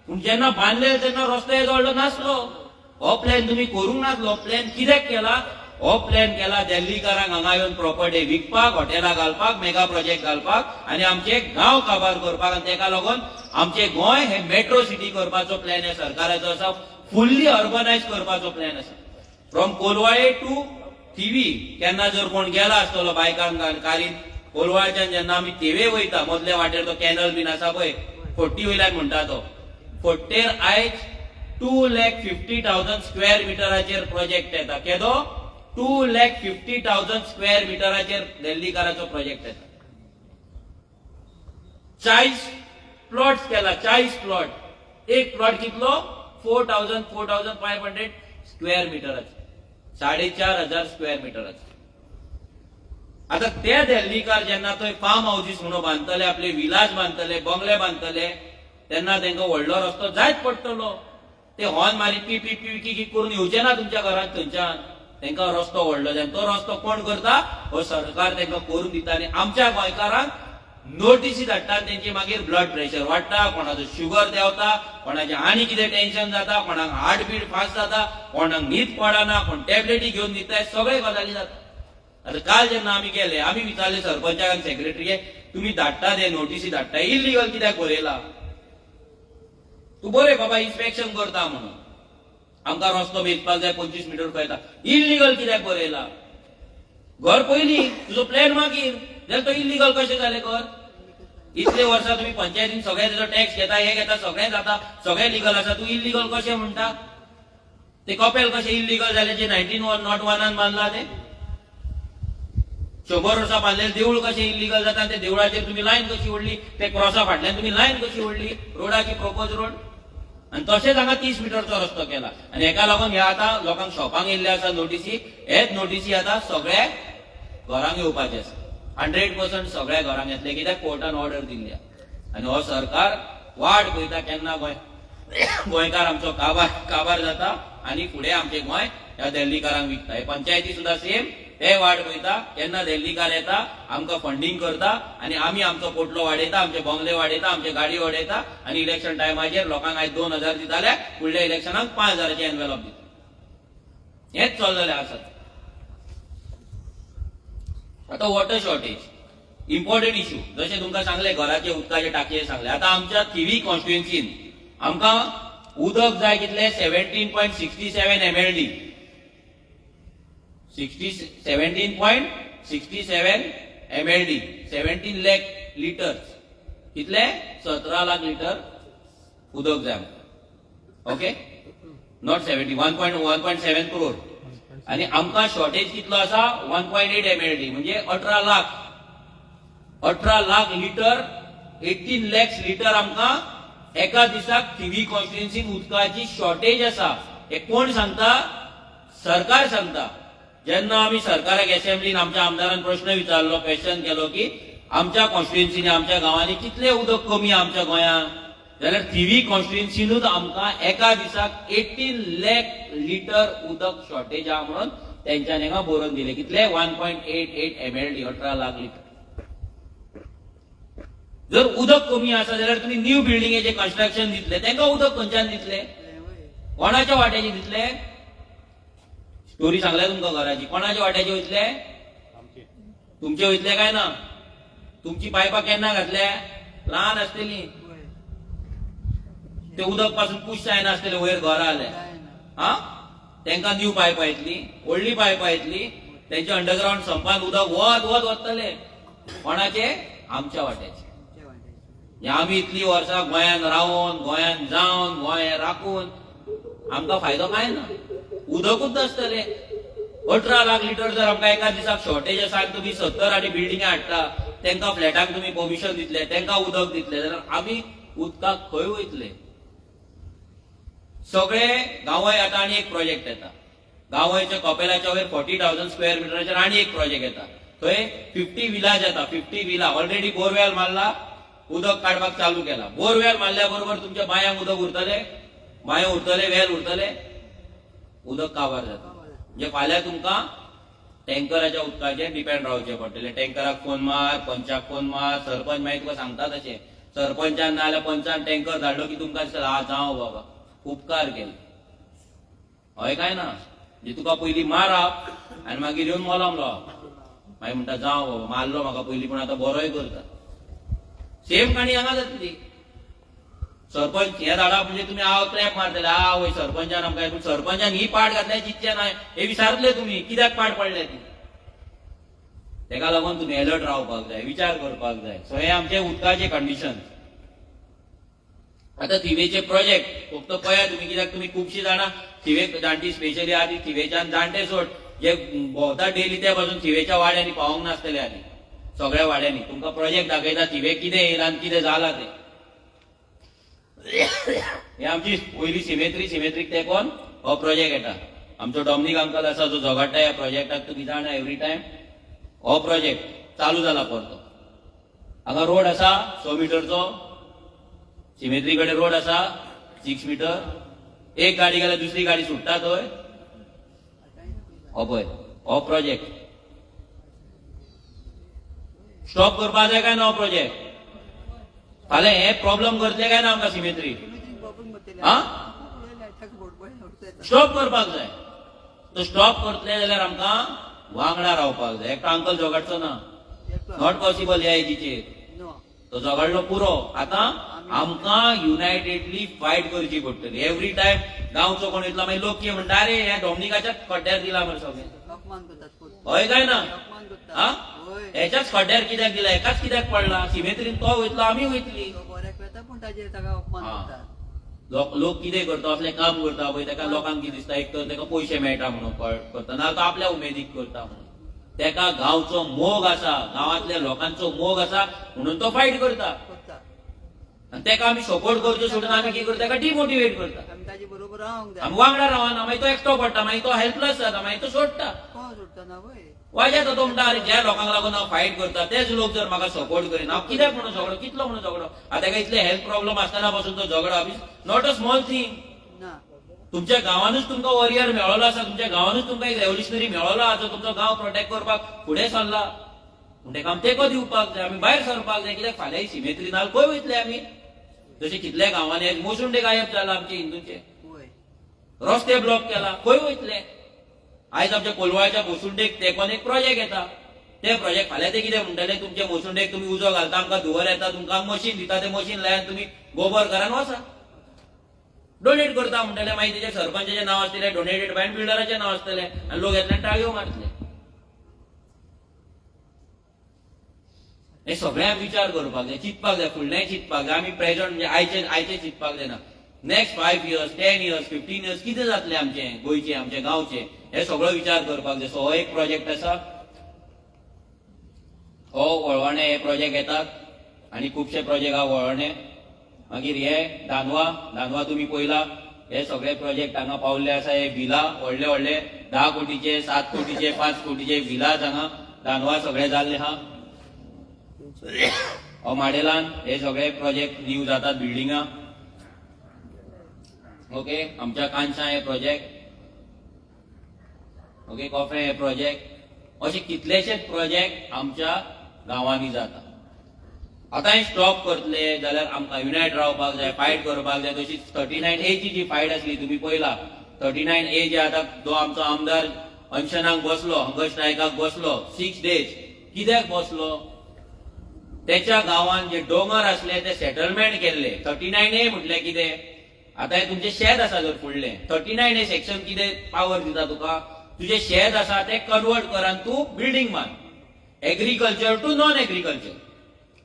पूण जेन्ना बांदले तेन्ना रस्तो येदो व्हडलो नासलो. हो प्लॅन तुमी करूंक नासलो. प्लॅन कित्याक केला? हो प्लॅन केला दिल्लीकारांक हांगा येवन प्रॉपर्टी विकपाक, हॉटेलां घालपाक, मेगा प्रोजेक्ट घालपाक आनी आमचे गांव काबार करपाक. आनी तेका लागून आमचे गोंय हे मेट्रो सिटी करपाचो प्लॅन हे सरकाराचो आसा. फुल्ली अर्बनायज करपाचो प्लॅन आसा. From Colvale to Thivim. केन्ना जर कोण गेला आसतलो बायकान कारीन, कोलवाळच्यान जेन्ना आमी थिवे वयता, मदले वाटेर तो कॅनल बीन आसा पळय, फोट्टी वयल्यान म्हणटा तो, फोट्टेर आयज 2,50,000 स्क्वेअर मिटराचेर प्रोजेक्ट येता. केदो? 2,50,000 स्क्वेअर मिटराचेर दिल्लीकाराचो प्रोजेक्ट येता. 40 प्लॉट्स केला. 40 प्लॉट. एक प्लॉट कितलो? 4,500 स्क्वेअर मिटराचो. 4,500 स्क्वेअर मिटराचो. आता ते दिल्लीकार जेन्ना थंय फार्म हाऊसीस म्हणून बांदतले, आपले विलाज बांदतले, बंगले बांदतले, तेन्ना तांकां व्हडलो रस्तो जायच पडटलो. ते हॉर्न मारी पी पी पी की करून येवचे ना तुमच्या घरांत थंयच्यान. तांकां रस्तो व्हडलो जाय. तो रस्तो कोण करता? हो सरकार तांकां करून दिता. आनी आमच्या गोंयकारांक नोटिसी धाडटा. तेंची मागीर ब्लड प्रेशर वाडटा, कोणाचो शुगर देंवता, कोणाचें आनी कितें टेन्शन जाता, कोणाक हार्ट बीट फास्ट जाता, कोणाक न्हीद पडना, कोण टॅबलेटी घेवन दिताय, सगळे गजाली जाता. आता काल जेन्ना आमी गेले, आमी विचारले सरपंचाक आनी सेक्रेटरीक, तुमी धाडटा ते नोटिसी धाडटा, इल्लीगल कित्याक बरयला? तू बरे बाबा इन्स्पेक्शन करता म्हणून, आमकां रस्तो वेचपाक जाय 25 मिटर कळटा, इल्लीगल कित्याक बरयला? घर पयलीं, तुजो प्लॅन मागीर, जाल्यार तो इल्लीगल कशें जालें घर? इतले वर्सां तुम्ही पंचायतीन सगळे तेजो टॅक्स घेता, हे घेता, सगळें जाता, सगळें लिगल आसा, तू इल्लीगल कशें म्हणटा? ते कपेल कशे इलिगल झाले जे 1901 बांधला ते 100 वर्सां बांधलेले देऊळ कशे इलिगल जाता ते देवळाचेर तुम्ही लायन कशी ओढली ते क्रॉसा फाटल्यान तुम्ही लायन कशी ओढली रोडाची प्रपोज रोड आणि तशेंच हांगा 30 मिटरचो रस्तो केला आणि हेका लागून हे आता लोकांक शॉपांक येयल्ले आसा नोटीसी हेच नोटीसी आता सगळे घरांक येवपाचे आसा 100% सगळ्या घरांक येतले कित्याक कोर्टान ऑर्डर दिल्ली आणि हो सरकार वाट पळयता केन्ना गोंयकार आमचो काबार जाता आणि फुडें आमचे गोंय ह्या दिल्लीकारांक विकता हे पंचायती सुद्धा सेम ते वाट पळयता केन्ना दिल्लीकार येता आमकां फंडिंग करता आणि आमी आमचो पोटलो वाडयता आमचे बंगले वाडयता आमचे गाडी वाडयता आणि इलेक्शन टायमाचेर लोकांक आयज 2000 दिताले फुडल्या इलेक्शनाक 5000चे एनवेलॉप दिता हेच चल्लेले आसात आता वॉटर शॉर्टेज इम्पॉर्टंट इश्यू जशें तुमकां सांगले घराचे उदकाचे टाकये सांगले आता आमच्या थिवी कॉन्स्टिट्युएन्सीन आमकां उदक जाय कितले 17.67 MLD 17.67 MLD 17 लाख लिटर्स कितले 17 लाख लिटर उदक जाय ओके नॉट 70 1.7 करोड आणि आमकां शॉर्टेज कितलो आसा 1.8 MLD म्हणजे 18 लाख लिटर 18 lakhs लिटर आमकां एका दिसाक थिवी कॉन्स्टिट्युएन्सीन उदकाची शॉर्टेज आसा हे कोण सांगता सरकार सांगता जेन्ना आमी सरकाराक असेंब्लीन आमच्या आमदारान प्रश्न विचारलो क्वेश्चन केलो की आमच्या कॉन्स्टिट्युएन्सीनी आमच्या गांवांनी कितले उदक कमी आमच्या गोंयांत जाल्यार थिवी कॉन्स्टिट्युएन्सीनूच आमकां एका दिसाक 18 लाख लिटर उदक शॉर्टेज आहा म्हणून तेंच्यानी हांगा बरोवन दिले कितले 1.88 MLD 18 लाख लिटर जर उदक कमी आसा जाल्यार तुम्ही न्यू बिल्डिंगेचे कन्स्ट्रक्शन दितले तांकां उदक खंयच्यान दितले कोणाच्या वाट्याचे दितले स्टोरी सांगल्या तुमकां घराची कोणाच्या वाट्याचे वयतले तुमचे वयतले काय ना तुमची पायपां केन्ना घातल्या ल्हान आसतली ते उदक पासून पुश जायना आसतले वयर घरा आले हा तांकां न्यू पायपां येतली व्हडली पायपां येतली तेंचे अंडरग्राउंड संपान उदक वत वतले कोणाचे आमच्या वाट्याचे आमी इतली वर्सां गोंयान रावून गोंयान जावन गोंय राखून आमकां फायदो काय ना उदकूच नासतले 18 लाख लिटर जर आमकां एका दिसाक शॉर्टेज आसा तुम्ही 70 आनी बिल्डिंगा हाडटा तांकां फ्लॅटाक तुम्ही परमिशन दितले तांकां उदक दितले जाल्यार आमी उदकाक खंय वयतले सगळे गांवय आतां आनी एक प्रोजेक्ट येता गांवयच्या कपेलाच्या वयर 40,000 स्क्वेअर मिटराचेर आनी एक प्रोजेक्ट येता थंय 50 विलाज येता 50 विला ऑलरेडी बोरवेल मारला उदक काडपाक चालू केला बोरवेल मारल्या बरोबर तुमच्या बांयांक उदक उरतले बांयो उरतले वेल उरतले उदक काबार जाता म्हणजे फाल्यां तुमकां टँकराच्या उदकाचेर डिपेंड रावचें पडटलें टँकराक फोन मार पंचाक फोन मार सरपंच मागीर तुका सांगता तशें सरपंचान ना जाल्यार पंचान टँकर धाडलो की तुमकां दिसता हा जावं बाबा उपकार केले हय काय ना म्हणजे तुका पयलीं मारप आनी मागीर येवन मलम लावप मागीर म्हणटा जावं बाबा मारलो म्हाका पयलीं पूण आतां बरोय करता सेम काणी हांगा जातली सरपंच हे धाडप म्हणजे तुम्ही हांव क्लॅप मारतले वय सरपंचान आमकां पूण सरपंचान ही पाड घातल्याची इच्छा नाय हे विचारतले तुम्ही कित्याक पाड पडले ती तेका लागून तुम्ही अलर्ट रावपाक जाय विचार करपाक जाय सो हे आमचे उदकाचे कंडिशन आता थिवेचे प्रोजेक्ट फक्त पळया तुम्ही कित्याक तुम्ही खुबशीं जाणां थिवे जाणटी स्पेशली आदी थिवेच्यान जाणटे सोड जे भोंवता डेली त्या पासून थिवेच्या वाड्यांनी पावोंक नासतले आदी सगळ्या वाड्यांनी तुमकां प्रोजेक्ट दाखयता थिवे कितें येयला आनी कितें जालां ते हे आमची पयली सिमेट्रीक तेकोन हो प्रोजेक्ट येता आमचो डॉमिनिक अंकल आसा जो झगडटा ह्या प्रोजेक्टाक तुमी जाणा एवरी टायम हो प्रोजेक्ट चालू जाला परतो हांगा रोड आसा 100 मिटरचो सिमेट्री कडेन रोड आसा 6 मिटर एक गाडी गेल्यार दुसरी गाडी सुट्टा थंय हो पळय हो प्रोजेक्ट स्टॉप करपाक जाय काय ना हो प्रोजेक्ट फाल्यां हे प्रॉब्लेम करतले काय ना आमकां सिमेट्री स्टॉप करपाक जाय तो स्टॉप करतले जाल्यार आमकां वांगडा रावपाक जाय एकटो अंकल झगडचो ना नॉट पॉसिबल ह्या एजीचेर तो झगडलो पुरो आतां आमकां युनायटेडली फायट करची पडटली एवरी टायम गांवचो कोण येतलो मागीर लोक कितें म्हणटा अरे ह्या डॉमिनिकाच्याच खड्ड्यार दिला मरे सगळें हय काय ना ह्याच्याच खड्ड्यार कित्याक दिला एकाच कित्याक पडला सिमेत्रीन तो वयतलो आमी वयतली लोक कितें करता असले काम करता पळय ताका लोकांक कितें दिसता एक तर ताका पयशे मेळटा म्हणून करता ना तो आपल्या उमेदीक करता म्हणून ताका गांवचो मोग आसा गांवांतल्या लोकांचो मोग आसा म्हणून तो फायट करता आनी ताका आमी सपोर्ट करचो सोडून आमी कितें करता ताका डिमोटिवेट करता आमी ताजे बरोबर रावंक जाय आमी वांगडा रावना मागीर तो एकटो पडटा मागीर तो हेल्पलेस जाता मागीर तो सोडटा कोण सोडटा ना वय वाजेता तो म्हणटा अरे ज्या लोकांक लागून हांव फायट करता तेच लोक जर म्हाका सपोर्ट करीना हांव कित्याक म्हणून झगडो कितलो म्हणून झगडो आतां ताका इतले हेल्थ प्रॉब्लेम आसतना पासून तो झगडो नॉट अ स्मॉल थिंग ना तुमच्या गांवानूच तुमकां वॉरियर मेळलो आसा तुमच्या गांवानूच तुमकां एक रेव्होल्युशनरी मेळलो आसा जो तुमचो गांव प्रोटेक्ट करपाक फुडें सरला पूण ताका आमी तेंको दिवपाक जाय आमी भायर सरपाक जाय कित्याक फाल्यां सिमेत्री नाल खंय वयतले आमी जशे कितल्या गांवांनी मोसुंडे गायब जाला आमचे हिंदूचे वय रस्ते ब्लॉक केला खंय वयतले आयज आमच्या कोलवाळच्या मोसुंडेक तेकोन एक प्रोजेक्ट येता ते प्रोजेक्ट फाल्यां ते कितें म्हणटले तुमचे मोसुंडेक तुमी उजो घालता आमकां धुवर येता तुमकां मशीन दिता ते मशीन लायन तुमी गोबर घरान वचा डोनेट करता म्हणटले मागीर तेजे सरपंचाचें नांव आसतलें डोनेटेड बाय बिल्डराचें नांव आसतलें आनी लोक येतले टाळयो मारतले हे सगळ्यांक विचार करपाक जाय चिंतपाक जाय फुडलें चिंतपाक जाय आमी प्रेझंट म्हणजे आयचे चिंतपाक जायना नेक्स्ट 5 years 10 years 15 years कितें जातलें आमचें गोंयचें आमचें गांवचें हे सगळो विचार करपाक जाय सो हो एक प्रोजेक्ट आसा हो वळवणे हे प्रोजेक्ट येतात आनी खुबशे प्रोजेक्ट हा वळवणे मागीर हे दानवा तुमी पळयला हे सगळे प्रोजेक्ट हांगा पावल्ले आसा हे बिला व्हडले व्हडले 10 कोटीचे 7 कोटीचे 5 कोटीचे बिलाज हांगा दानवा सगळे जाल्ले आहा हो माडेलान हे सगळे प्रोजेक्ट न्यू जातात बिल्डिंगा ओके आमच्या कांचा हे प्रोजेक्ट ओके कोफे हे प्रोजेक्ट असे कितलेशेच प्रोजेक्ट आमच्या गांवांनी जाता आतां हे स्टॉप करतले जाल्यार आमकां युनायट रावपाक जाय फायट करपाक जाय तशीच 39A ची जी फायट आसली तुमी पळयला 39A जे आतां तो आमचो आमदार अनशनाक बसलो हंगर स्ट्रायकाक बसलो 6 days कित्याक बसलो त्याच्या गांवांत जे डोंगर आसले ते सेटलमेंट केल्ले 39A म्हटले कितें आता हे तुमचे शेत आसा जर फुडले 39A सेक्शन कितें पावर दिता तुका तुझे शेत आसा ते कन्वर्ट कर आनी तूं बिल्डींग मान agriculture to non agriculture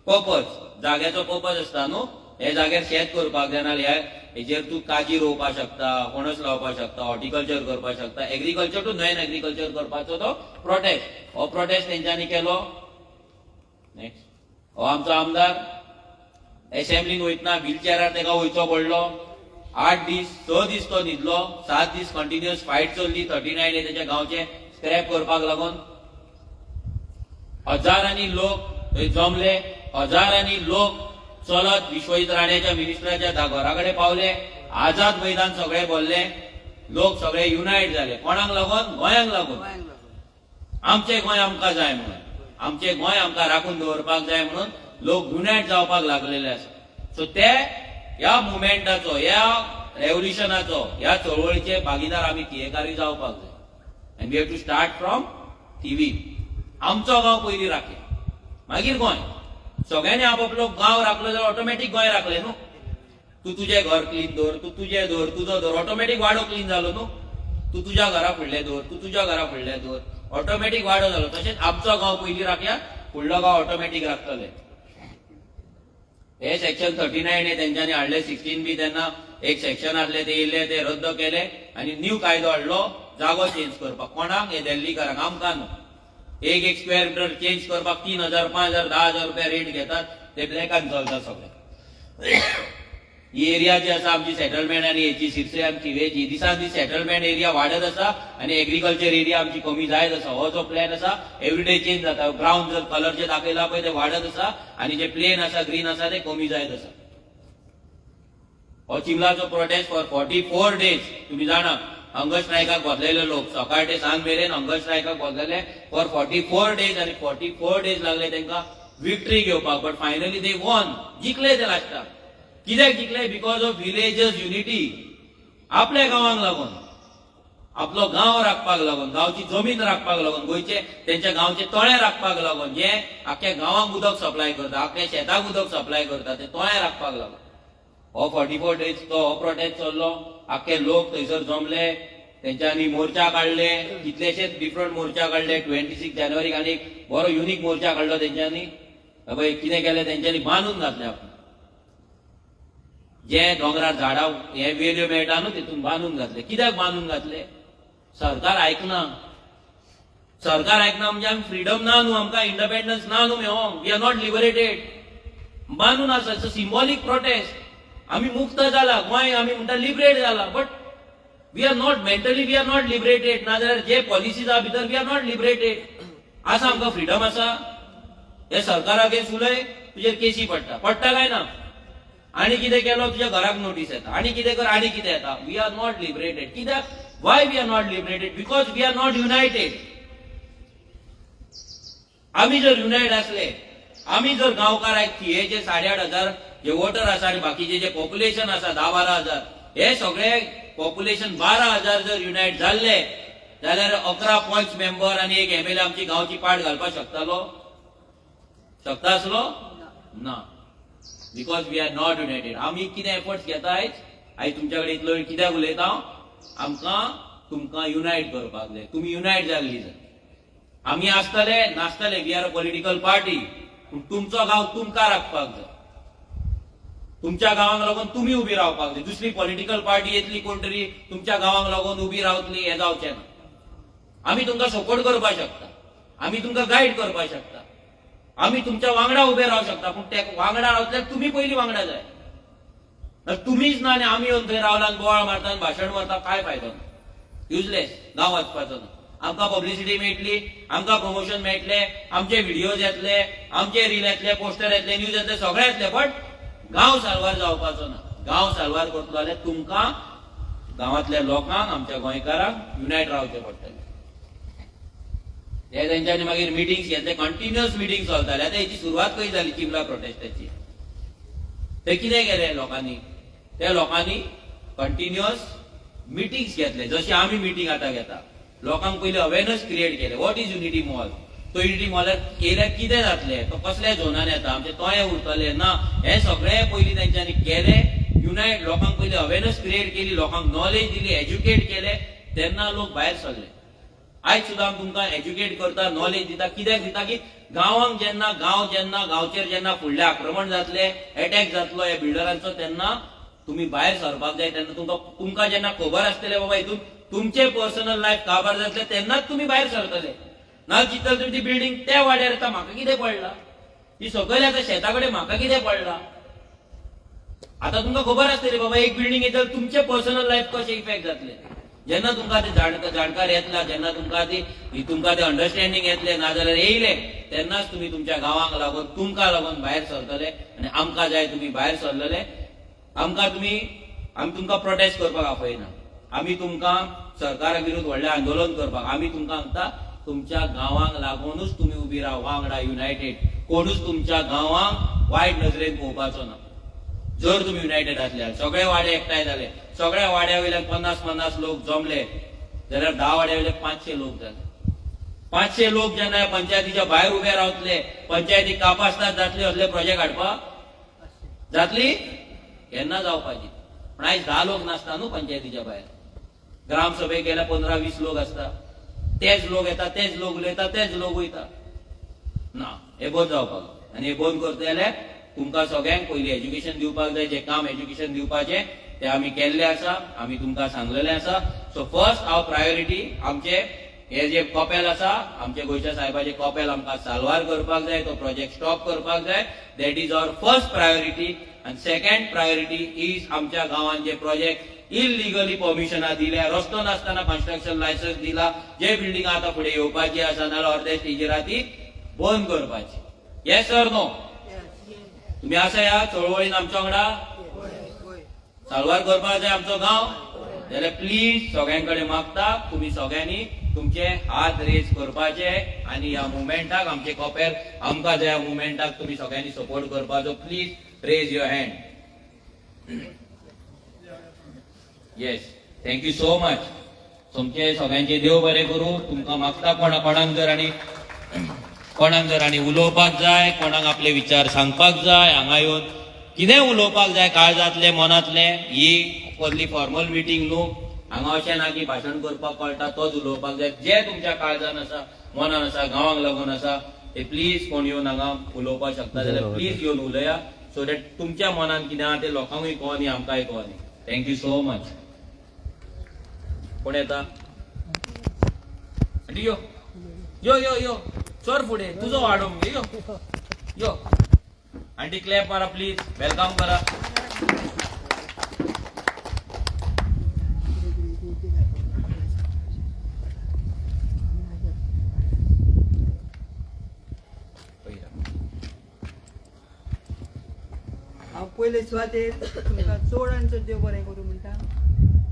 purpose जाग्याचो पर्पज आसता न्हू हे जाग्यार शेत करपाक जाय नाल्यार हेजेर तूं काजी रोवपाक शकता पणस लावपाक शकता हॉर्टिकल्चर करपाक शकता एग्रीकल्चर टू नॉन एग्रीकल्चर करपाचो तो प्रोटेस्ट हो प्रोटेस्ट तेंच्यांनी केलो नेक्स्ट हो आमचो आमदार असेंब्लीन वयतना व्हीलचॅरार तेका वयचो पडलो 8 दीस 6 दीस तो न्हिदलो 7 दीस कंटिन्युअस फायट चल्ली 39A तेच्या गांवचे स्क्रॅप करपाक लागून हजारांनी लोक थंय जमले हजारांनी लोक चलत विश्वजीत राणेच्या मिनिस्टराच्या घरा कडेन पावले आझाद मैदान सगळे भरले लोक सगळे युनायट जाले कोणाक लागून गोंयांक लागून गोंयांक लागून आमचे गोंय आमकां जाय म्हणून आमचे गोंय आमकां राखून दवरपाक जाय म्हणून लोक युनायट जावपाक लागलेले आसा सो ते ह्या मुवमेंटाचो ह्या रेव्होल्युशनाचो ह्या चळवळीचे भागीदार आमी तियेकारी जावपाक जाय and we have to start from Thivim आमचो गांव पयलीं राखले मागीर गोंय सगळ्यांनी आपापलो गांव राखलो जाल्यार ऑटोमॅटीक गोंय राखले न्हू तूं तुजें घर क्लीन दवर तूं तुजें दवर तुजो दवर ऑटोमॅटीक वाडो क्लीन जालो न्हू तूं तुज्या घरा फुडलें दवर तूं तुज्या घरा फुडलें दवर ऑटोमॅटीक वाडो जालो तशेंच आमचो गांव पयलीं राखया फुडलो गांव ऑटोमॅटीक राखतले हे सेक्शन 39A तेंच्यांनी हाडले 16B तेन्ना एक सेक्शन आसले ते येयले ते रद्द केले आनी न्यू कायदो हाडलो जागो चेंज करपाक कोणाक हे दिल्लीकारांक आमकां न्हू एक स्क्वेअर मिटर चेंज करपाक 3000 5000 10,000 रुपया रेट घेतात ते ब्लॅकान चलता सगळे ही एरिया जी आसा आमची सेटलमेंट आनी हेची शिरसे आमची वेजी दिसान दीस सेटलमेंट एरिया वाडत आसा आनी एग्रीकल्चर एरिया आमची कमी जायत आसा हो जो प्लॅन आसा एवरीडे चेंज जाता ग्राउंड जर कलर जे दाखयला पळय ते वाडत आसा आनी जे प्लेन आसा ग्रीन आसा ते कमी जायत आसा हो चिमलाचो प्रोटेस्ट फॉर 44 days तुम्ही जाणा हंगर स्ट्रायकाक बसलेले लोक सकाळ ते सांज मेरेन हंगर स्ट्रायकाक बसलेले फॉर 44 days आनी 44 days लागले तांकां विक्ट्री घेवपाक बट फायनली दे वॉन जिखले ते लास्टाक कित्याक जिखले बिकॉज ऑफ विलेजस युनिटी आपल्या गांवांक लागून आपलो गांव राखपाक लागून गांवची जमीन राखपाक लागून गोंयचे तेंच्या गांवचे तळे राखपाक लागून जे आख्या गांवांक उदक सप्लाय करता आख्या शेताक उदक सप्लाय करता ते तळे राखपाक लागून हो 44 days तो हो प्रोटेस्ट चल्लो आख्खे लोक थंयसर जमले तेंच्यांनी मोर्चा काडले कितलेशेच डिफरंट मोर्चा काडले 26 जानेवारीक आनी बरो युनीक मोर्चा काडलो तेंच्यांनी कितें केलें तेंच्यांनी बांदून घातले आपण जे दोंगरार झाडां हे वेल्यो मेळटा न्हू तितून बांदून घातले. कित्याक बांदून घातले? सरकार आयकना. सरकार आयकना म्हणजे आमी फ्रीडम ना न्हू, आमकां इंडिपेंडन्स ना न्हू मेळोंक. We are not liberated. बांदून आसा. It's a symbolic protest. आमी मुक्त जाला, गोंय आमी म्हणटा लिबरेट जाला, but we are not mentally we are not liberated. नाजाल्यार जे पॉलिसीज आहा भितर वी आर नॉट लिबरेटेड. आसा आमकां फ्रीडम आसा? हे सरकाराक उलय, तुजेर केसी पडटा. पडटा काय ना? आनी कितें केलो तुज्या घराक नोटीस येता. आनी कितें कर आनी कितें येता. We are not liberated. कित्याक? Why we are not liberated? Because we are not united. आमी जर युनायट असले, आमी जर गांवकाराक थियेचे 8,500 जे वोटर आसा आनी बाकीचे जे पॉप्युलेशन आसा 10-12 हजार, हे सगळे पॉप्युलेशन 12,000 जर युनायट जाल्ले जाल्यार 11 पंच मेंबर आनी एक MLA आमची गांवची पाड घालपाक शकतालो? शकता आसलो? ना. Because we are not united. आमी कितें एफर्ट्स घेता आयज तुमच्या कडेन इतलो वेळ कित्याक उलयता? आमकां तुमकां युनायट करपाक जाय. तुमी युनायट जाल्ली जाय. आमी आसतले नासतले, we are a political party, पूण तुमचो गांव तुमकां राखपाक जाय. तुमच्या गांवांक लागून तुमी उबी रावपाक जाय. दुसरी पॉलिटिकल पार्टी येतली कोण तरी तुमच्या गांवांक लागून उबी रावतली, हे जावचें ना. आमी तुमकां सपोर्ट करपाक शकता, आमी तुमकां गायड करपाक शकता, आमी तुमच्या वांगडा उबे रावंक शकता, पूण ते वांगडा रावतल्यार तुमी पयलीं वांगडा जाय. तुमीच ना आनी आमी येवन थंय रावला आनी बोवाळ मारता आनी भाशण मारता, काय फायदो ना. युजलेस. गांव वाचपाचो ना. आमकां पब्लिसिटी मेळटली, आमकां प्रमोशन मेळटले, आमचे व्हिडिओज येतले, आमचे रील येतले, पोस्टर येतले, न्यूज येतले, सगळे येतले, बट गांव साल्वार जावपाचो ना. गांव साल्वार करतलो जाल्यार तुमकां गांवांतल्या लोकांक, आमच्या गोंयकारांक युनायट रावचें पडटलें. हे तेंच्यांनी मागीर मिटिंग्स घेतले, कंटिन्युअस मिटिंग चलताले. आतां हेची सुरवात खंय जाली चिमला प्रोटेस्टाची? ते कितें केलें लोकांनी? त्या लोकांनी कंटिन्युअस मिटिंग्स घेतले, जशी आमी मिटिंग आतां घेता. लोकांक पयलीं अवेरनेस क्रिएट केले. What is unity mall? तो युनिटी मॉलार केल्यार कितें जातलें? तो कसल्या झोनान येता? आमचे तोय उरतले ना? हे सगळे पयलीं तेंच्यांनी केले. युनायट लोकांक पयलीं अवेरनेस क्रिएट केली, लोकांक नॉलेज दिली, एज्युकेट केले, तेन्ना लोक भायर सरले. आयज सुद्दां आमी तुमकां एज्युकेट करता, नॉलेज दिता. कित्याक दिता की गांवांक जेन्ना गांवचेर जेन्ना फुडलें आक्रमण जातलें, अटॅक जातलो ह्या बिल्डरांचो, तेन्ना तुमी भायर सरपाक जाय. तेन्ना तुमकां जेन्ना खबर आसतलें बाबा हितून तुमचे पर्सनल लायफ काबार जातले, तेन्नाच तुमी भायर सरतले. ना चिंतले तुमी ती बिल्डींग त्या वाड्यार येता, म्हाका कितें पडला? ही सकयल आतां शेता कडेन म्हाका कितें पडला? आतां तुमकां खबर आसतली बाबा एक बिल्डींग येता तुमचे पर्सनल लायफ कशें इफेक्ट जातले. जेन्ना तुमकां ते जाणकार येतला, जेन्ना तुमकां ते अंडरस्टँडिंग येतले, नाजाल्यार येयले, तेन्नाच तुमी तुमच्या गांवांक लागून तुमकां लागून भायर सरतले. आनी आमकां जाय तुमी भायर सरलेले. आमी तुमकां प्रोटेस्ट करपाक आपयना. आमी तुमकां सरकारा विरुद्ध व्हडलें आंदोलन करपाक, आमी तुमकां सांगता तुमच्या गांवांक लागूनच तुमी उबी राव, वांगडा युनायटेड. कोणूच तुमच्या गांवांक वायट नजरेन पळोवपाचो ना. जर तुमी युनायटेड आसल्यार, सगळे वाडे एकठांय जाले, सगळ्या वाड्या वयल्यान 50-50 लोक जमले, जाल्यार 10 वाड्या वयले 500 लोक जाले. 500 लोक जेन्ना पंचायतीच्या भायर उबे रावतले, पंचायती कापासतात जातले असले प्रोजेक्ट हाडपाक जातली? केन्ना जावपाची? पण आयज 10 लोक नासता न्हू पंचायतीच्या भायर. ग्रामसभेक गेल्यार 15-20 लोक आसता. तेच लोक येता, तेच लोक उलयता, तेच लोक वयता. ना, हे बंद जावपाक. आनी हे बंद करता जाल्यार तुमकां सगळ्यांक पयलीं एज्युकेशन दिवपाक जाय. जे काम एज्युकेशन दिवपाचें ते आमी केल्लें आसा, आमी तुमकां सांगलेलें आसा. सो फर्स्ट आवर प्रायोरिटी आमचे हे जे कॉपेल आसा, आमचे गोंयच्या साहेबाचे कॉपेल आमकां साल्वार करपाक जाय, तो प्रोजेक्ट स्टॉप करपाक जाय. That is our first priority. आनी सेकंड प्रायोरिटी इज आमच्या गांवांत जे प्रोजेक्ट इलिगली परमिशनां दिल्या, रस्तो नासतना कन्स्ट्रक्शन लायसन्स दिला, जे बिल्डिंग आतां फुडें येवपाची आसा नाल्यार अर्दे स्टेजीर ती बंद करपाची. Yes or no? तुमी आसा ह्या चळवळीन आमच्या वांगडा? साल्वार करपाक जाय आमचो गांव? जाल्यार प्लीज सगळ्यां कडेन मागता तुमी सगळ्यांनी तुमचे हात रेज करपाचे आनी ह्या मुवमेंटाक, आमचे कॉपेल आमकां जाय, ह्या मुवमेंटाक तुमी सगळ्यांनी सपोर्ट करपाचो. Please raise your hand. Yes, thank you so much. तुमचे सगळ्यांचे देव बरें करूं. तुमकां मागता कोणाक जर आनी उलोवपाक जाय, कोणाक आपले विचार सांगपाक जाय, हांगा येवन कितें उलोवपाक जाय काळजांतले मनांतले, ही कसली फॉर्मल मिटींग न्हू. हांगा अशें ना की भाशण करपाक कळटा तोच उलोवपाक जाय. जे तुमच्या काळजान आसा, मनान आसा, गांवांक लागून आसा, ते प्लीज कोण येवन हांगा उलोवपाक शकता जाल्यार प्लीज येवन उलया. सो दॅट तुमच्या मनात कितें आहा ते लोकांकूय कळनी आमकांय कळनी. Thank you so much. कोण येता? आंटी यो यो यो यो चोर फुडें तुजो वाडो यो यो. आंटी क्लॅप मारा प्लीज. वेलकम करा. हांव पयले सुवातेर तुमकां चड आनी चड देव बरें करूं म्हणटा.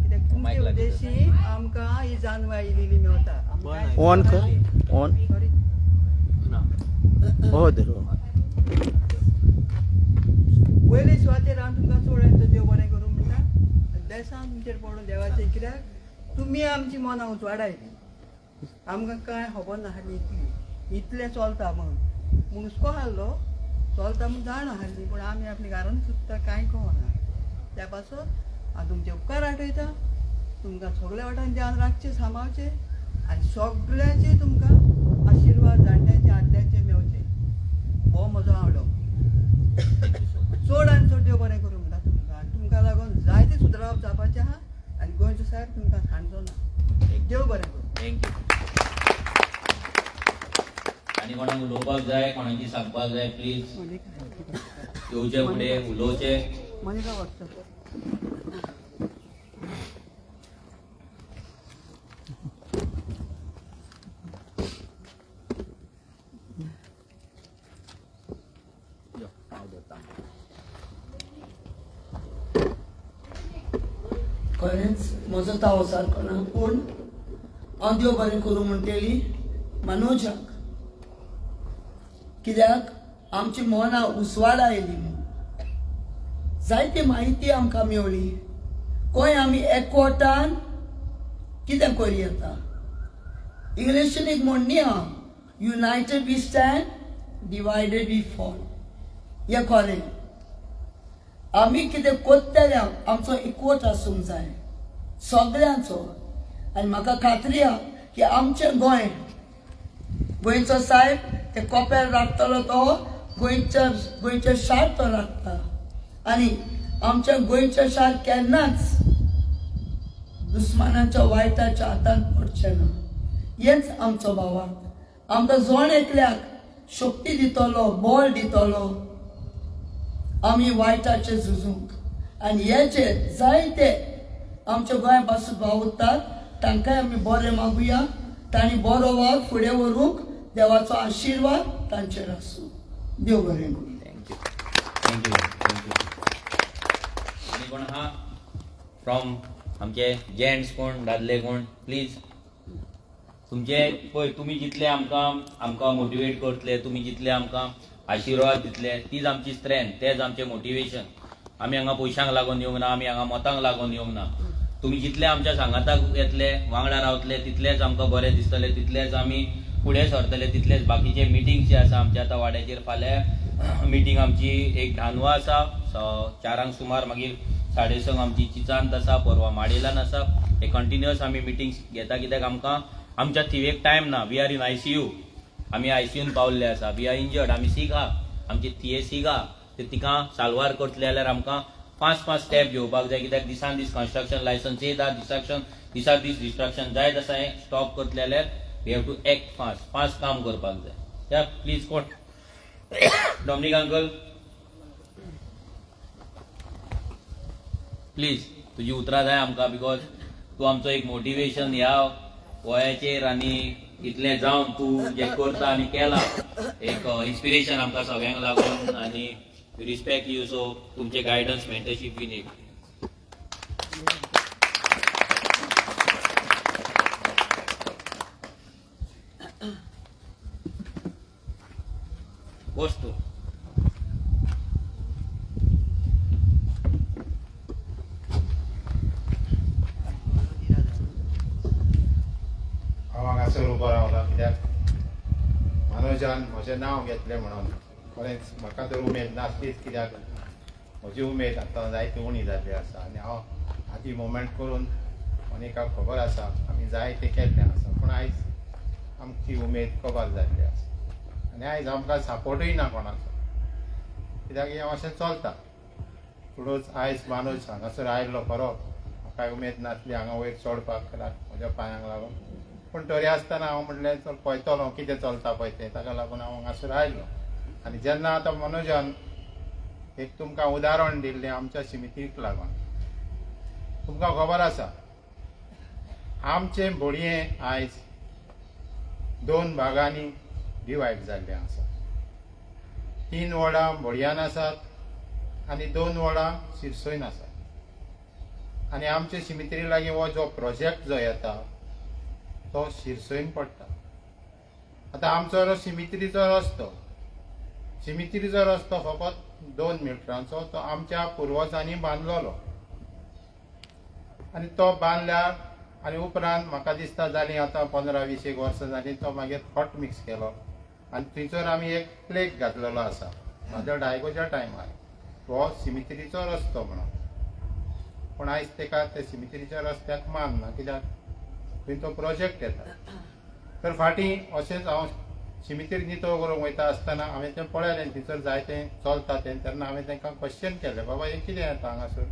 कित्याक तुमचे उद्देशी आमकां ही जानवां इल्ली मेवता. ऑन कर ऑन सॉरी हो दर पयले सुवातेर हांव तुमकां चड आनी चड देव बरें करूं म्हणटा. देसान तुमचेर पडून देवाचें कित्याक तुमी आमची मनां उजवाडायली. आमकां कांय खबर नासली इतलें चलता म्हूण हुस्को आहलो चलता म्हूण जाण आहली पूण आमी आपली घरान चुकता कांय कळना. त्या पासून हांव तुमचे उपकार आठयता. तुमकां सगळ्या वाटान ध्यान राखचें सांबाळचें आनी सगळ्याचे तुमकां आशिर्वाद जाणट्याचे आदल्याचे मेवचे. हो म्हजो आवडो. चड आनी चड देव बरें करूं म्हणटा तुमकां. आनी तुमकां लागून जायते सुदारप जावपाचें आहा आनी गोंयचो सायब तुमकां सांडचो ना. देव बरें करूं. थँक्यू. आनी कोणाक उलोवपाक जाय कोणाची सांगपाक जाय प्लीज येवचे फुडें उलोवचें. मनीका वाटतं खरेंच म्हजो तावो सारको ना पूण हांव देव बरें करूं म्हणटली मनोजाक. कित्याक आमची मनां उसवाड आयली म्हूण जायती म्हायती आमकां मेवली. खंय आमी एकवटान कितें करूं येता. इंग्लिशीन एक म्हणणी आहा united we stand divided we fall. हें खरें. आमी कितें कोत्तेल्याक आमचो एकवट आसूंक जाय सगळ्यांचो. आनी म्हाका खात्री आहा की आमचें गोंयचो साहेब ते कोप्यार राखतलो तो गोंयचे शार तो राखता. आनी आमच्या गोंयचें शार केन्नाच दुस्मानाच्या वायटाच्या हातान पडचें ना. हेंच आमचो भावार्थ. आमकां जोण एकल्याक शक्ती दितलो बळ दितलो आमी वायटाचे झुजूंक. आनी हेचे जायते आमच्या गोंया पासून भाव उत्तात तांकांय आमी बरें मागुया. तांणी बरो वावर फुडें व्हरूंक देवाचो आशिर्वाद तांचेर आसूं. देव बरें करूं. थँक्यू. थँक्यू. थँक्यू. आनी कोण आहा फ्रॉम आमचे जेंट्स कोण दादले कोण प्लीज. तुमचे पळय तुमी जितले आमकां मोटिवेट करतले तुमी जितले आमकां आशिर्वाद दितले तीच आमची स्ट्रेंथ तेच आमचें मोटिवेशन. आमी हांगा पयशांक लागून येवंक ना आमी हांगा मतांक लागून येवंक ना. तुमी जितले आमच्या सांगाताक येतले वांगडा रावतले तितलेच आमकां बरें दिसतलें तितलेच आमी फुडें सरतले तितलेच बाकीचे मिटींग जे आसा आमच्या आतां वाड्याचेर फाल्यां मिटींग आमची एक धानवा आसा 4 सुमार मागीर 6:30 आमची चिचांत आसा परवा माडेलान आसा. हे कंटिन्युअस आमी मिटींग्स घेता कित्याक आमकां आमच्या थिवेक टायम ना. We are in ICU. आमी ICUन पावल्ले आसा. We are injured. आमी सीक आहा आमची थिये सीक आहा ते तिका साल्वार करतले जाल्यार आमकां 5 स्टेप घेवपाक जाय. कित्याक दिसान दीस कन्स्ट्रक्शन लायसन्स येता दिसा दीस डिस्ट्रक्शन जायत आसा. हें स्टॉप करतले जाल्यार we have to act fast काम करपाक जाय. त्या प्लीज कोण डॉमिनिक अंकल प्लीज तुजी उतरां जाय आमकां बिकॉज तूं आमचो एक मोटिवेशन ह्या वयाचेर आनी इतलें जावन तूं जें करता आनी केलां एक इन्स्पिरेशन आमकां सगळ्यांक लागून आनी रिस्पेक्ट यू. सो तुमचे गायडन्स मेंटरशीप वी नीड. वस्तू हांगासर उबो रावला कित्याक मनोजान म्हजें नांव घेतलें म्हणून खरेंच म्हाका तर उमेद नासलीच. कित्याक म्हजी उमेद आतां जायती उणी जाल्ली आसा आनी हांव आदी मुवमेंट करून मनिकाक खबर आसा आमी जायतें केल्लें आसा पूण आयज आमची उमेद कबार जाल्ली आसा आनी आयज आमकां सापोर्टूय ना कोणाचो. कित्याक हें अशें चलता. पुणूच आयज मानूस हांगासर आयल्लो बरो, म्हाका उमेद नासली हांगा वयर चडपाक म्हज्या पांयांक लागून. पूण तरी आसतना हांव म्हणलें चल पळयतलो कितें चलता पळय तें, ताका लागून हांव हांगासर आयल्लो. आनी जेन्ना आतां मनोजान एक तुमकां उदाहरण दिल्लें आमच्या समितीक लागून, तुमकां खबर आसा आमचें बोडयें आयज 2 भागांनी डिवायड जाल्लें आसा. 3 वॉर्डां बोडयान आसात आनी 2 वॉर्डां शिरसयन आसात. आनी आमचे समिती लागीं हो जो प्रोजेक्ट जो येता तो शिरसयन पडटा. आतां आमचो सिमित्रीचो रस्तो फकत 2 मिटरांचो तो आमच्या पुर्वजांनी बांदलोलो. आनी तो बांदल्यार आनी उपरांत म्हाका दिसता जालीं आतां 15-20 वर्सां जालीं तो मागीर हॉट मिक्स केलो आनी थंयसर आमी एक प्लेक घातलेलो आसा म्हाज्या डायगोच्या टायमार हो सिमित्रीचो रस्तो म्हणून. पूण आयज तेका ते सिमित्रीच्या रस्त्याक मान ना, कित्याक थंय तो प्रोजेक्ट येता. तर फाटीं अशेंच हांव सिमित्री नितळ करूंक वयता आसतना हांवें तें पळयलें थंयसर जायतें चलता तें. तेन्ना हांवें तांकां क्वेश्चन केलें, बाबा हें कितें येता हांगासर?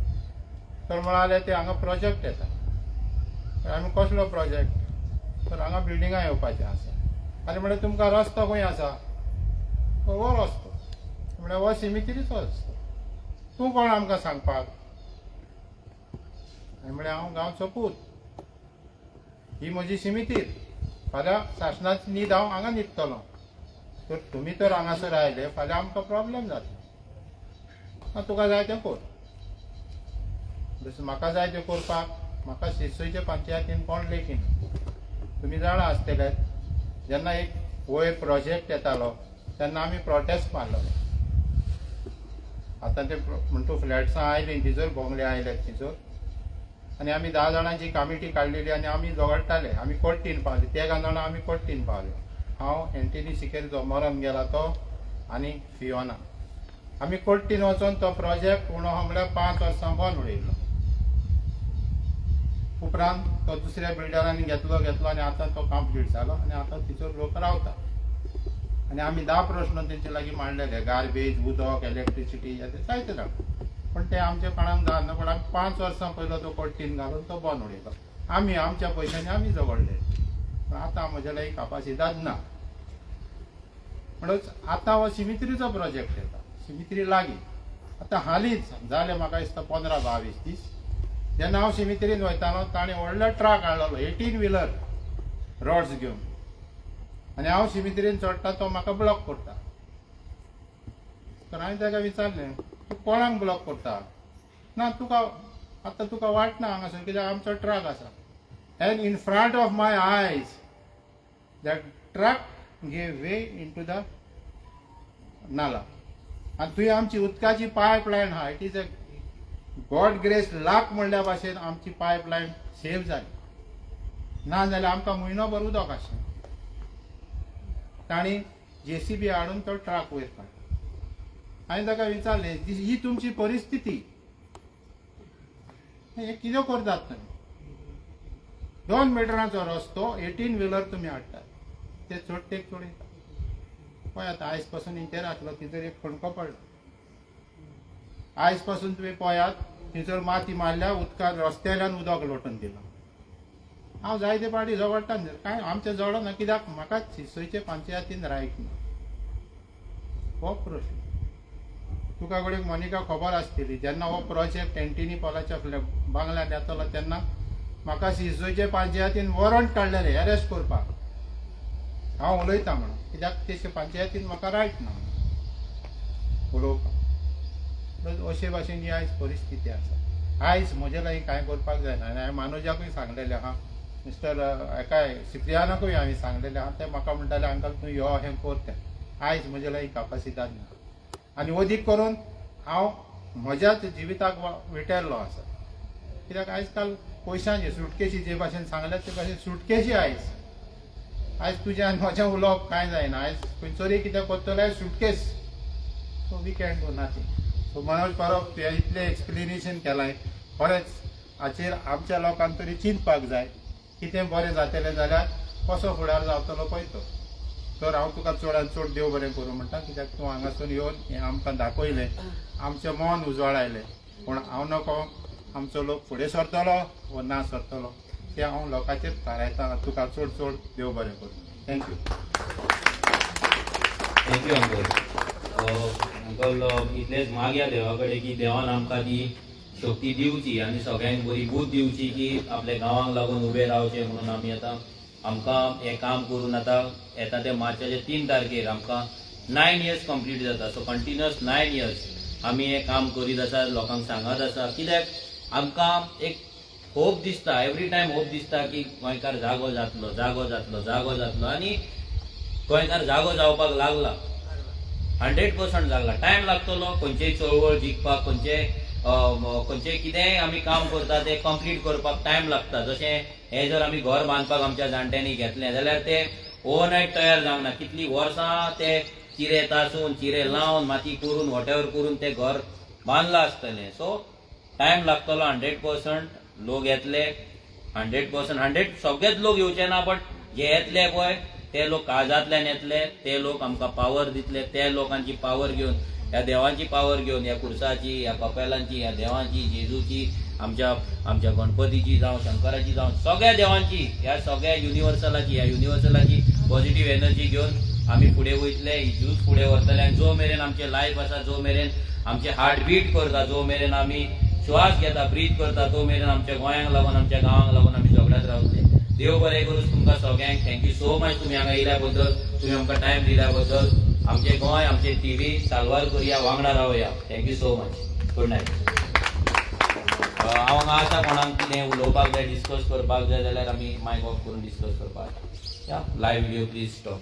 तर म्हणालें ते हांगा प्रोजेक्ट येता. तर आमी कसलो प्रोजेक्ट? तर हांगा बिल्डिंगां येवपाचें आसा. आनी म्हणलें तुमकां रस्तो खंय आसा? हो रस्तो. म्हणलें हो सिमित्रीचो रस्तो. तूं कोण आमकां सांगपाक? हांवें म्हणलें हांव गांवचो पूत, ही म्हजी सिमितीर. फाल्यां शासनाची न्हीद हांव हांगा न्हिदतलो. तर तुमी तर हांगासर आयले, फाल्यां आमकां प्रॉब्लेम जातलो. तुका जाय तें कर. जसं म्हाका जाय तें करपाक म्हाका शिरसयचे पंचायतीन कोण लेखीन. तुमी जाणा आसतले जेन्ना एक वयर प्रोजेक्ट येतालो तेन्ना आमी प्रोटेस्ट मारलेलो. आतां ते म्हणटू फ्लॅट्सां आयलीं थंयसर बोंगले आयले थंयसर आनी आमी 10 जाणांची कमिटी काडलेली आनी आमी झगडटाले. आमी कोर्टीन पावले, 13 जाणां आमी कोर्टीन पावले. हांव एंटनी सिकेर जो मरण गेला तो आनी फियोना. आमी कोर्टीन वचून तो प्रोजेक्ट उणो म्हणल्यार 5 वर्सां बंद उडयलो. उपरांत तो दुसऱ्या बिल्डरांनी घेतलो आनी आतां तो कंप्लीट जालो आनी आतां थंयसर लोक रावता. आनी आमी 10 प्रश्न तेंचे लागीं मांडलेले, गार्बेज, उदक, इलेक्ट्रिसिटी जायते जाण. पण ते आमच्या काळान जायना. पण आमी 5 वर्सां पयलो तो कोर्टीन घालून तो बंद उडयलो. आमी आमच्या पयशांनी आमी झगडले. पण आतां म्हज्या लागीं कापासिदाद ना. म्हणूच आतां हो सिमित्रीचो प्रोजेक्ट येता सिमित्री लागीं. आतां हालींच जाले म्हाका दिसता 15-22 दीस जेन्ना हांव सिमित्रीन वयतालो ताणें व्हडलो ट्रक हाडलेलो 18 व्हिलर रॉड्स घेवन. आनी हांव सिमित्रीन चडटा तो म्हाका ब्लॉक करता. तर हांवें ताका विचारलें तूं कोणाक ब्लॉक करता? ना तुका आतां तुका वाटना हांगासर कित्याक आमचो ट्रक आसा. And in front of my eyes that truck gave way into the nala. आनी थंय आमची उदकाची पायपलायन आहा. It is a God grace लाक म्हणल्या भाशेन आमची पायपलायन सेव जाली. ना जाल्यार आमकां म्हयनोभर उदक आसलें. तांणी JCB हाडून तो ट्रक वयर काडलो. हांवें ताका विचारलें ही तुमची परिस्थिती, हे कितें करतात तुमी? 2 मिटरांचो रस्तो 18 व्हिलर तुमी हाडटात, ते चडटेक चडयतात. पळयात आयज पासून इंटेर आसलो थंयसर एक खणको पडलो. आयज पासून तुमी पळयात थंयसर माती मारल्या उदकान रस्त्याल्यान उदक लोटून दिलां. हांव जायते पाटी झगडटा काय आमचें जडना कित्याक म्हाका शिरसयचे पंचायतीन रायट ना. हो प्रश्न. तुका कडेन मोनिका खबर आसतली जेन्ना हो प्रोजेक्ट एंटिनी पॉलाच्या बांगल्यान येतलो तेन्ना म्हाका शिरसयचे पंचायतीन वॉरंट काडलेलें अरेस्ट करपाक. हांव उलयतां म्हणून कित्याक ते पंचायतीन म्हाका रायट ना उलोवपाक. अशे भाशेन ही आयज परिस्थिती आसा. आयज म्हजे लागीं कांय करपाक जायना. आनी हांवें मानोजाकूय सांगलेलें आहा, मिस्टर हेकाय सिप्रियानाकूय हांवें सांगलेलें आहा. ते म्हाका म्हणटाले अंकल तूं यो हें कर तें. आयज म्हजे लागीं कापासिदाद ना. आनी अदीक करून हांव म्हज्याच जिविताक विटेल्लो आसा. कित्याक आयज काल पयशांचे सुटकेशी जे भाशेन सांगल्यात ते भाशेन सुटकेशी आयज तुजें आनी म्हजें उलोवप कांय जायना. आयज खंयसरूय कितें करतलो जाल्यार suitcase. So we can do nothing. So Manoj Parab तुवें इतलें एक्सप्लेनेशन केलां. खरेंच हाचेर आमच्या लोकांक तरी चिंतपाक जाय. कितें बरें जातलें जाल्यार कसो फुडार जावतलो पळय तो. तर हांव तुका चडांत चड देव बरें करूं म्हणटा, कित्याक तूं हांगासून येवन हें आमकां दाखयलें, आमचें मन उजवाडायलें. पूण हांव नको आमचो लोक फुडें सरतलो वो ना सरतलो तें हांव लोकांचेर थारायता. तुका चड चड देव बरें करूं. थँक्यू. Thank you uncle. इतलेंच मागया देवा कडेन की देवान आमकां ती शक्ती दिवची आनी सगळ्यांक बरी बूद दिवची की आपल्या गांवांक लागून उबे रावचे म्हणून आमी आतां आमकां हें काम करून आतां येता ते मार्चाचे 3 तारखेर आमकां 9 years कंप्लीट जाता. सो कंटिन्युअस 9 years आमी हें काम करीत आसा, लोकांक सांगत आसा. कित्याक आमकां एक होप दिसता, एवरी टायम होप दिसता की गोंयकार जागो जातलो जागो जातलो जागो जातलो आनी गोंयकार जागो जावपाक लागला. 100% जागला. टायम लागतलो खंयचेय चळवळ जिखपाक, खंयचेय कितेंय आमी काम करता तें कंप्लीट करपाक टायम लागता. जशें हें जर आमी घर बांदपाक आमच्या जाणट्यांनी घेतलें जाल्यार तें ओवरनायट तयार जावंक ना. कितलीं वर्सां ते चिरे तासून चिरे लावन माती करून वॉटेवर करून तें घर बांदलां आसतलें. सो टायम लागतलो. 100% लोक येतले. 100% सगळेच लोक येवचे ना, बट जे येतले पळय ते लोक काळजांतल्यान येतले. ते लोक आमकां पावर दितले. ते लोकांची पावर घेवन, ह्या देवांची पावर घेवन, ह्या कुर्साची, ह्या कपेलांची, ह्या देवांची, जेजूची, आमच्या गणपतीची जावं शंकराची जावं सगळ्या देवांची, ह्या सगळ्या युनिवर्सलाची पॉझिटिव्ह एनर्जी घेवन आमी फुडें वयतले. ही झूज फुडें व्हरतले. आनी जो मेरेन आमचे लायफ आसा, जो मेरेन आमचे हार्ट बीट करता, जो मेरेन आमी श्वास घेता, ब्रीथ करता, तो मेरेन आमच्या गोंयांक लागून, आमच्या गांवांक लागून आमी झगड्यात रावतले. देव बरें करूं तुमकां सगळ्यांक. थँक्यू सो मच तुमी हांगा येयल्या बद्दल, तुमी आमकां टायम दिल्या बद्दल. आमचे गोंय, आमचे टीव्ही साल्वार करुया, वांगडा रावया. Thank you so much. Good night. हांव हांगा आसा, कोणाक कितें उलोवपाक जाय, डिस्कस करपाक जाय जाल्यार आमी मायक ऑफ करून डिस्कस करपाक. Live video please stop.